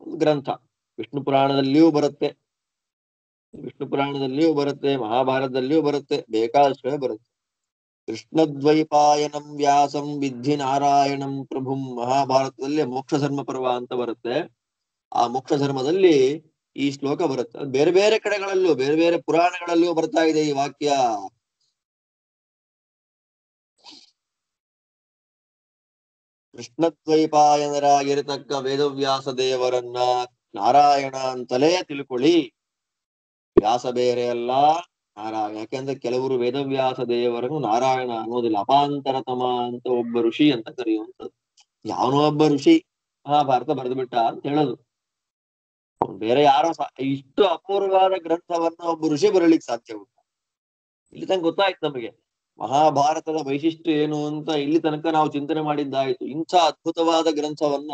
ಒಂದು ಗ್ರಂಥ ವಿಷ್ಣು ಪುರಾಣದಲ್ಲಿಯೂ ಬರುತ್ತೆ, ಮಹಾಭಾರತದಲ್ಲಿಯೂ ಬರುತ್ತೆ, ಬೇಕಾದಷ್ಟು ಬರುತ್ತೆ. ಕೃಷ್ಣದ್ವೈಪಾಯನಂ ವ್ಯಾಸಂ ವಿದ್ಧಿ ನಾರಾಯಣಂ ಪ್ರಭುಂ. ಮಹಾಭಾರತದಲ್ಲಿ ಮೋಕ್ಷ ಧರ್ಮ ಪರ್ವ ಅಂತ ಬರುತ್ತೆ. ಆ ಮೋಕ್ಷ ಧರ್ಮದಲ್ಲಿ ಈ ಶ್ಲೋಕ ಬರುತ್ತೆ. ಬೇರೆ ಬೇರೆ ಕಡೆಗಳಲ್ಲೂ, ಬೇರೆ ಬೇರೆ ಪುರಾಣಗಳಲ್ಲಿಯೂ ಬರ್ತಾ ಇದೆ ಈ ವಾಕ್ಯ. ಕೃಷ್ಣದ್ವೈಪಾಯನರಾಗಿರತಕ್ಕ ವೇದವ್ಯಾಸ ದೇವರನ್ನ ನಾರಾಯಣ ಅಂತಲೇ ತಿಳ್ಕೊಳ್ಳಿ. ವ್ಯಾಸ ಬೇರೆ ಅಲ್ಲ, ನಾರಾಯಣ. ಯಾಕೆಂದ್ರೆ ಕೆಲವರು ವೇದವ್ಯಾಸ ದೇವರನ್ನು ನಾರಾಯಣ ಅನ್ನೋದಿಲ್ಲ, ಅಪಾಂತರತಮ ಅಂತ ಒಬ್ಬ ಋಷಿ ಅಂತ ಕರೆಯುವಂಥದ್ದು. ಯಾವನೋ ಒಬ್ಬ ಋಷಿ ಮಹಾಭಾರತ ಬರೆದು ಬಿಟ್ಟ ಅಂತ ಹೇಳೋದು. ಬೇರೆ ಯಾರೋ ಇಷ್ಟು ಅಪೂರ್ವವಾದ ಗ್ರಂಥವನ್ನ ಒಬ್ಬ ಋಷಿ ಬರಲಿಕ್ಕೆ ಸಾಧ್ಯ ಉಂಟು? ಇಲ್ಲಿ ತನಕ ಗೊತ್ತಾಯ್ತು ನಮಗೆ ಮಹಾಭಾರತದ ವೈಶಿಷ್ಟ್ಯ ಏನು ಅಂತ. ಇಲ್ಲಿ ತನಕ ನಾವು ಚಿಂತನೆ ಮಾಡಿದ್ದಾಯ್ತು. ಇಂಥ ಅದ್ಭುತವಾದ ಗ್ರಂಥವನ್ನ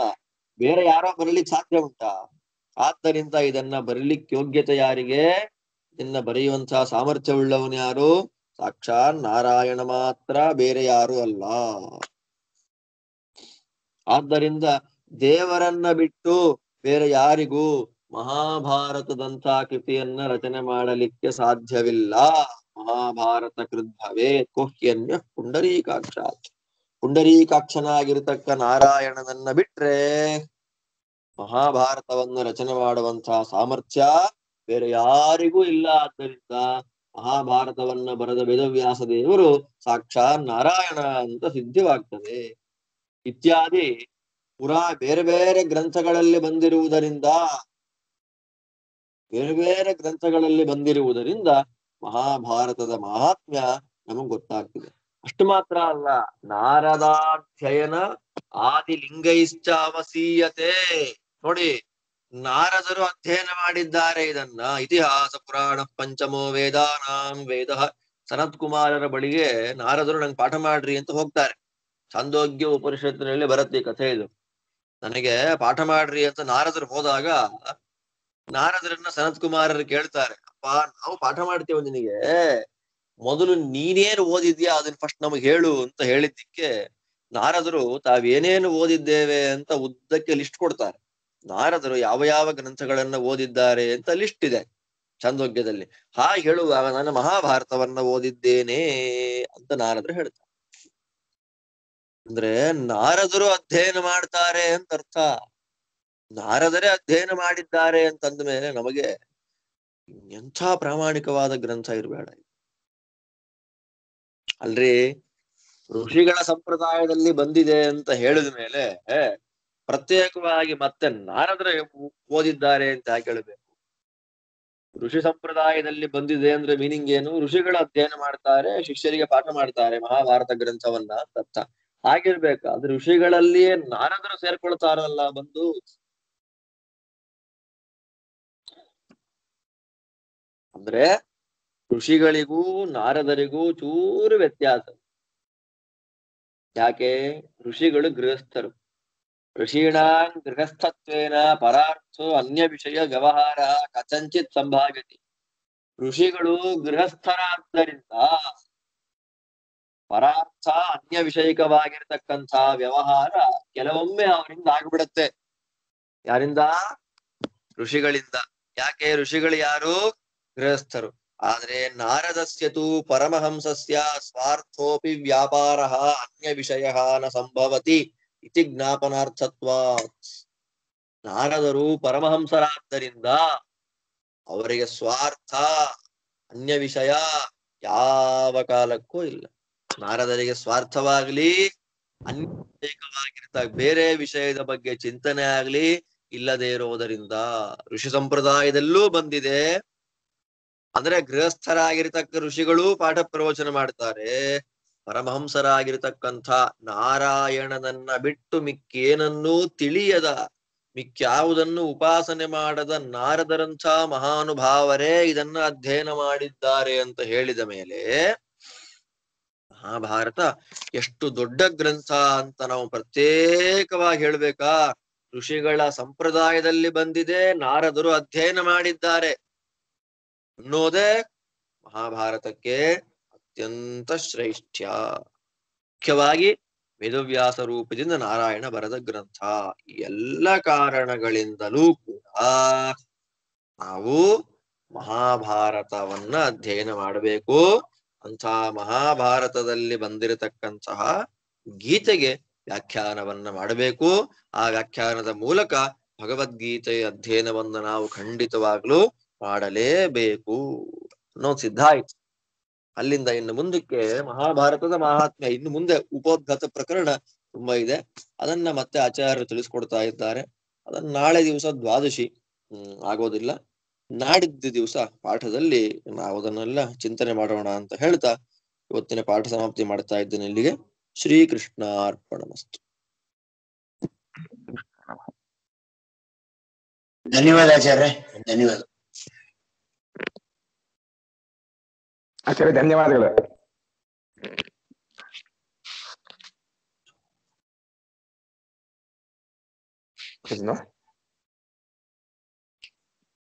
ಬೇರೆ ಯಾರೋ ಬರಲಿಕ್ಕೆ ಸಾಧ್ಯ ಉಂಟಾ? ಆದ್ದರಿಂದ ಇದನ್ನ ಬರಲಿಕ್ಕೆ ಯೋಗ್ಯತೆ ಯಾರಿಗೆ? ಇದನ್ನ ಬರೆಯುವಂತಹ ಸಾಮರ್ಥ್ಯವುಳ್ಳವನು ಯಾರು? ಸಾಕ್ಷಾತ್ ನಾರಾಯಣ ಮಾತ್ರ, ಬೇರೆ ಯಾರು ಅಲ್ಲ. ಆದ್ದರಿಂದ ದೇವರನ್ನ ಬಿಟ್ಟು ಬೇರೆ ಯಾರಿಗೂ ಮಹಾಭಾರತದಂತ ಕೃತಿಯನ್ನ ರಚನೆ ಮಾಡಲಿಕ್ಕೆ ಸಾಧ್ಯವಿಲ್ಲ. ಮಹಾಭಾರತ ಕೃದ್ಭವೇ ಕೋಹ್ಯನ್ಯ ಪುಂಡರೀಕಾಕ್ಷಾತ್. ಪುಂಡರೀಕಾಕ್ಷನಾಗಿರತಕ್ಕ ನಾರಾಯಣನನ್ನ ಬಿಟ್ರೆ ಮಹಾಭಾರತವನ್ನು ರಚನೆ ಮಾಡುವಂತಹ ಸಾಮರ್ಥ್ಯ ಬೇರೆ ಯಾರಿಗೂ ಇಲ್ಲ. ಆದ್ದರಿಂದ ಮಹಾಭಾರತವನ್ನ ಬರೆದ ವೇದವ್ಯಾಸ ದೇವರು ಸಾಕ್ಷಾತ್ ನಾರಾಯಣ ಅಂತ ಸಿದ್ಧವಾಗ್ತದೆ. ಇತ್ಯಾದಿ ಬೇರೆ ಬೇರೆ ಗ್ರಂಥಗಳಲ್ಲಿ ಬಂದಿರುವುದರಿಂದ ಮಹಾಭಾರತದ ಮಹಾತ್ಮ್ಯ ನಮಗ್ ಗೊತ್ತಾಗ್ತದೆ. ಅಷ್ಟು ಮಾತ್ರ ಅಲ್ಲ, ನಾರದಾಧ್ಯಯನ ಆದಿಲಿಂಗೈಶ್ಚಾವಸೀಯತೆ. ನೋಡಿ, ನಾರದರು ಅಧ್ಯಯನ ಮಾಡಿದ್ದಾರೆ ಇದನ್ನ. ಇತಿಹಾಸ ಪುರಾಣ ಪಂಚಮೋ ವೇದಾನಾಂ ವೇದ. ಸನತ್ ಕುಮಾರರ ಬಳಿಗೆ ನಾರದರು ನಂಗೆ ಪಾಠ ಮಾಡ್ರಿ ಅಂತ ಹೋಗ್ತಾರೆ. ಛಾಂದೋಗ್ಯ ಉಪನಿಷತ್ತಿನಲ್ಲಿ ಬರುತ್ತೆ ಈ ಕಥೆ ಇದು. ನನಗೆ ಪಾಠ ಮಾಡ್ರಿ ಅಂತ ನಾರದರು ಹೋದಾಗ ನಾರದರನ್ನ ಸನತ್ ಕುಮಾರರು ಕೇಳ್ತಾರೆ, ಅಪ್ಪ ನಾವು ಪಾಠ ಮಾಡ್ತೇವೆ ನಿನಗೆ, ಮೊದಲು ನೀನೇನು ಓದಿದ್ಯಾ ಅದನ್ನ ಫಸ್ಟ್ ನಮಗ್ ಹೇಳು ಅಂತ ಹೇಳಿದ್ದಕ್ಕೆ ನಾರದರು ತಾವೇನೇನು ಓದಿದ್ದೇವೆ ಅಂತ ಉದ್ದಕ್ಕೆ ಲಿಸ್ಟ್ ಕೊಡ್ತಾರೆ. ನಾರದರು ಯಾವ ಯಾವ ಗ್ರಂಥಗಳನ್ನ ಓದಿದ್ದಾರೆ ಅಂತ ಲಿಸ್ಟ್ ಇದೆ ಛಾಂದೋಗ್ಯದಲ್ಲಿ. ಹೇಳುವಾಗ ನಾನು ಮಹಾಭಾರತವನ್ನ ಓದಿದ್ದೇನೆ ಅಂತ ನಾರದರು ಹೇಳ್ತಾರೆ. ಅಂದ್ರೆ ನಾರದರು ಅಧ್ಯಯನ ಮಾಡ್ತಾರೆ ಅಂತ ಅರ್ಥ. ನಾರದರೇ ಅಧ್ಯಯನ ಮಾಡಿದ್ದಾರೆ ಅಂತಂದ ಮೇಲೆ ನಮಗೆ ಎಂಥ ಪ್ರಾಮಾಣಿಕವಾದ ಗ್ರಂಥ ಇರಬೇಡ ಅಲ್ರಿ. ಋಷಿಗಳ ಸಂಪ್ರದಾಯದಲ್ಲಿ ಬಂದಿದೆ ಅಂತ ಹೇಳಿದ ಮೇಲೆ ಪ್ರತ್ಯೇಕವಾಗಿ ಮತ್ತೆ ನಾರದರ ಓದಿದ್ದಾರೆ ಅಂತ ಹೇಳಬೇಕು. ಋಷಿ ಸಂಪ್ರದಾಯದಲ್ಲಿ ಬಂದಿದೆ ಅಂದ್ರೆ ಮೀನಿಂಗ್ ಏನು? ಋಷಿಗಳ ಅಧ್ಯಯನ ಮಾಡ್ತಾರೆ, ಶಿಷ್ಯರಿಗೆ ಪಾಠ ಮಾಡ್ತಾರೆ ಮಹಾಭಾರತ ಗ್ರಂಥವನ್ನ ಅಂತ ಅರ್ಥ. ಹಾಗಿರ್ಬೇಕು. ಆದ್ರೆ ಋಷಿಗಳಲ್ಲಿಯೇ ನಾರದರು ಸೇರ್ಕೊಳ್ತಾರಲ್ಲ ಬಂದು. ಅಂದ್ರೆ ಋಷಿಗಳಿಗೂ ನಾರದರಿಗೂ ಚೂರು ವ್ಯತ್ಯಾಸ. ಯಾಕೆ? ಋಷಿಗಳು ಗೃಹಸ್ಥರು. ಋಷೀಣಾಂ ಗೃಹಸ್ಥತ್ವೇನ ಪರಾರ್ಥೋ ಅನ್ಯ ವಿಷಯ ವ್ಯವಹಾರ ಕಥಂಚಿತ್ ಸಂಭಾವ್ಯತೆ. ಋಷಿಗಳು ಗೃಹಸ್ಥರಾದ್ದರಿಂದ ಪರಾರ್ಥ ಅನ್ಯ ವಿಷಯಿಕವಾಗಿರ್ತಕ್ಕಂಥ ವ್ಯವಹಾರ ಕೆಲವೊಮ್ಮೆ ಅವರಿಂದ ಆಗ್ಬಿಡತ್ತೆ. ಯಾರಿಂದ? ಋಷಿಗಳಿಂದ. ಯಾಕೆ? ಋಷಿಗಳು ಯಾರು? ಗೃಹಸ್ಥರು. ಆದ್ರೆ ನಾರದಸ್ಯತು ಪರಮಹಂಸಸ್ಯ ಸ್ವಾರ್ಥೋಪಿ ವ್ಯಾಪಾರ ಅನ್ಯ ವಿಷಯ ನ ಸಂಭವತಿ ಇತಿ ಜ್ಞಾಪನಾರ್ಥತ್ವಾತ್. ನಾರದರು ಪರಮಹಂಸರಾದ್ದರಿಂದ ಅವರಿಗೆ ಸ್ವಾರ್ಥ ಅನ್ಯ ವಿಷಯ ಯಾವ ಕಾಲಕ್ಕೂ ಇಲ್ಲ. ನಾರದರಿಗೆ ಸ್ವಾರ್ಥವಾಗ್ಲಿ ಅನ್ಯವಾಗಿರ್ತ ಬೇರೆ ವಿಷಯದ ಬಗ್ಗೆ ಚಿಂತನೆ ಆಗ್ಲಿ ಇಲ್ಲದೆ ಇರೋದರಿಂದ ಋಷಿ ಸಂಪ್ರದಾಯದಲ್ಲೂ ಬಂದಿದೆ. ಅಂದ್ರೆ ಗೃಹಸ್ಥರಾಗಿರ್ತಕ್ಕ ಋಷಿಗಳು ಪಾಠ ಪ್ರವಚನ ಮಾಡ್ತಾರೆ. ಪರಮಹಂಸರಾಗಿರ್ತಕ್ಕಂಥ ನಾರಾಯಣನನ್ನ ಬಿಟ್ಟು ಮಿಕ್ಕೇನನ್ನೂ ತಿಳಿಯದ, ಮಿಕ್ಯಾವುದನ್ನು ಉಪಾಸನೆ ಮಾಡದ ನಾರದರಂಥ ಮಹಾನುಭಾವರೇ ಇದನ್ನ ಅಧ್ಯಯನ ಮಾಡಿದ್ದಾರೆ ಅಂತ ಹೇಳಿದ ಮೇಲೆ ಮಹಾಭಾರತ ಎಷ್ಟು ದೊಡ್ಡ ಗ್ರಂಥ ಅಂತ ನಾವು ಪ್ರತ್ಯೇಕವಾಗಿ ಹೇಳ್ಬೇಕಾ? ಋಷಿಗಳ ಸಂಪ್ರದಾಯದಲ್ಲಿ ಬಂದಿದೆ, ನಾರದರು ಅಧ್ಯಯನ ಮಾಡಿದ್ದಾರೆ ಅನ್ನೋದೇ ಮಹಾಭಾರತಕ್ಕೆ ಅತ್ಯಂತ ಶ್ರೇಷ್ಠ್ಯ. ಮುಖ್ಯವಾಗಿ ವೇದವ್ಯಾಸ ರೂಪದಿಂದ ನಾರಾಯಣ ಬರೆದ ಗ್ರಂಥ. ಈ ಎಲ್ಲ ಕಾರಣಗಳಿಂದಲೂ ಕೂಡ ನಾವು ಮಹಾಭಾರತವನ್ನ ಅಧ್ಯಯನ ಮಾಡಬೇಕು. ಅಂಥ ಮಹಾಭಾರತದಲ್ಲಿ ಬಂದಿರತಕ್ಕಂತಹ ಗೀತೆಗೆ ವ್ಯಾಖ್ಯಾನವನ್ನ ಮಾಡಬೇಕು. ಆ ವ್ಯಾಖ್ಯಾನದ ಮೂಲಕ ಭಗವದ್ಗೀತೆಯ ಅಧ್ಯಯನವನ್ನ ನಾವು ಖಂಡಿತವಾಗ್ಲೂ ಮಾಡಲೇಬೇಕು ಅನ್ನೋದು ಸಿದ್ಧ ಆಯ್ತು. ಅಲ್ಲಿಂದ ಇನ್ನು ಮುಂದಕ್ಕೆ ಮಹಾಭಾರತದ ಮಹಾತ್ಮ್ಯ, ಇನ್ನು ಮುಂದೆ ಉಪೋದ್ಘಾತ ಪ್ರಕರಣ ತುಂಬಾ ಇದೆ. ಅದನ್ನ ಮತ್ತೆ ಆಚಾರ್ಯರು ತಿಳಿಸ್ಕೊಡ್ತಾ ಇದ್ದಾರೆ. ಅದನ್ನ ನಾಳೆ ದಿವಸ ದ್ವಾದಶಿ ಆಗೋದಿಲ್ಲ, ನಾಡಿದ್ದು ದಿವಸ ಪಾಠದಲ್ಲಿ ನಾವು ಅದನ್ನೆಲ್ಲ ಚಿಂತನೆ ಮಾಡೋಣ ಅಂತ ಹೇಳ್ತಾ ಇವತ್ತಿನ ಪಾಠ ಸಮಾಪ್ತಿ ಮಾಡ್ತಾ ಇದ್ದೇನೆ ಇಲ್ಲಿಗೆ. ಶ್ರೀಕೃಷ್ಣಾರ್ಪಣಮಸ್ತು. ಧನ್ಯವಾದ ಆಚಾರ್ಯ. ಧನ್ಯವಾದ ಆಚಾರ್ಯ. ಧನ್ಯವಾದಗಳು.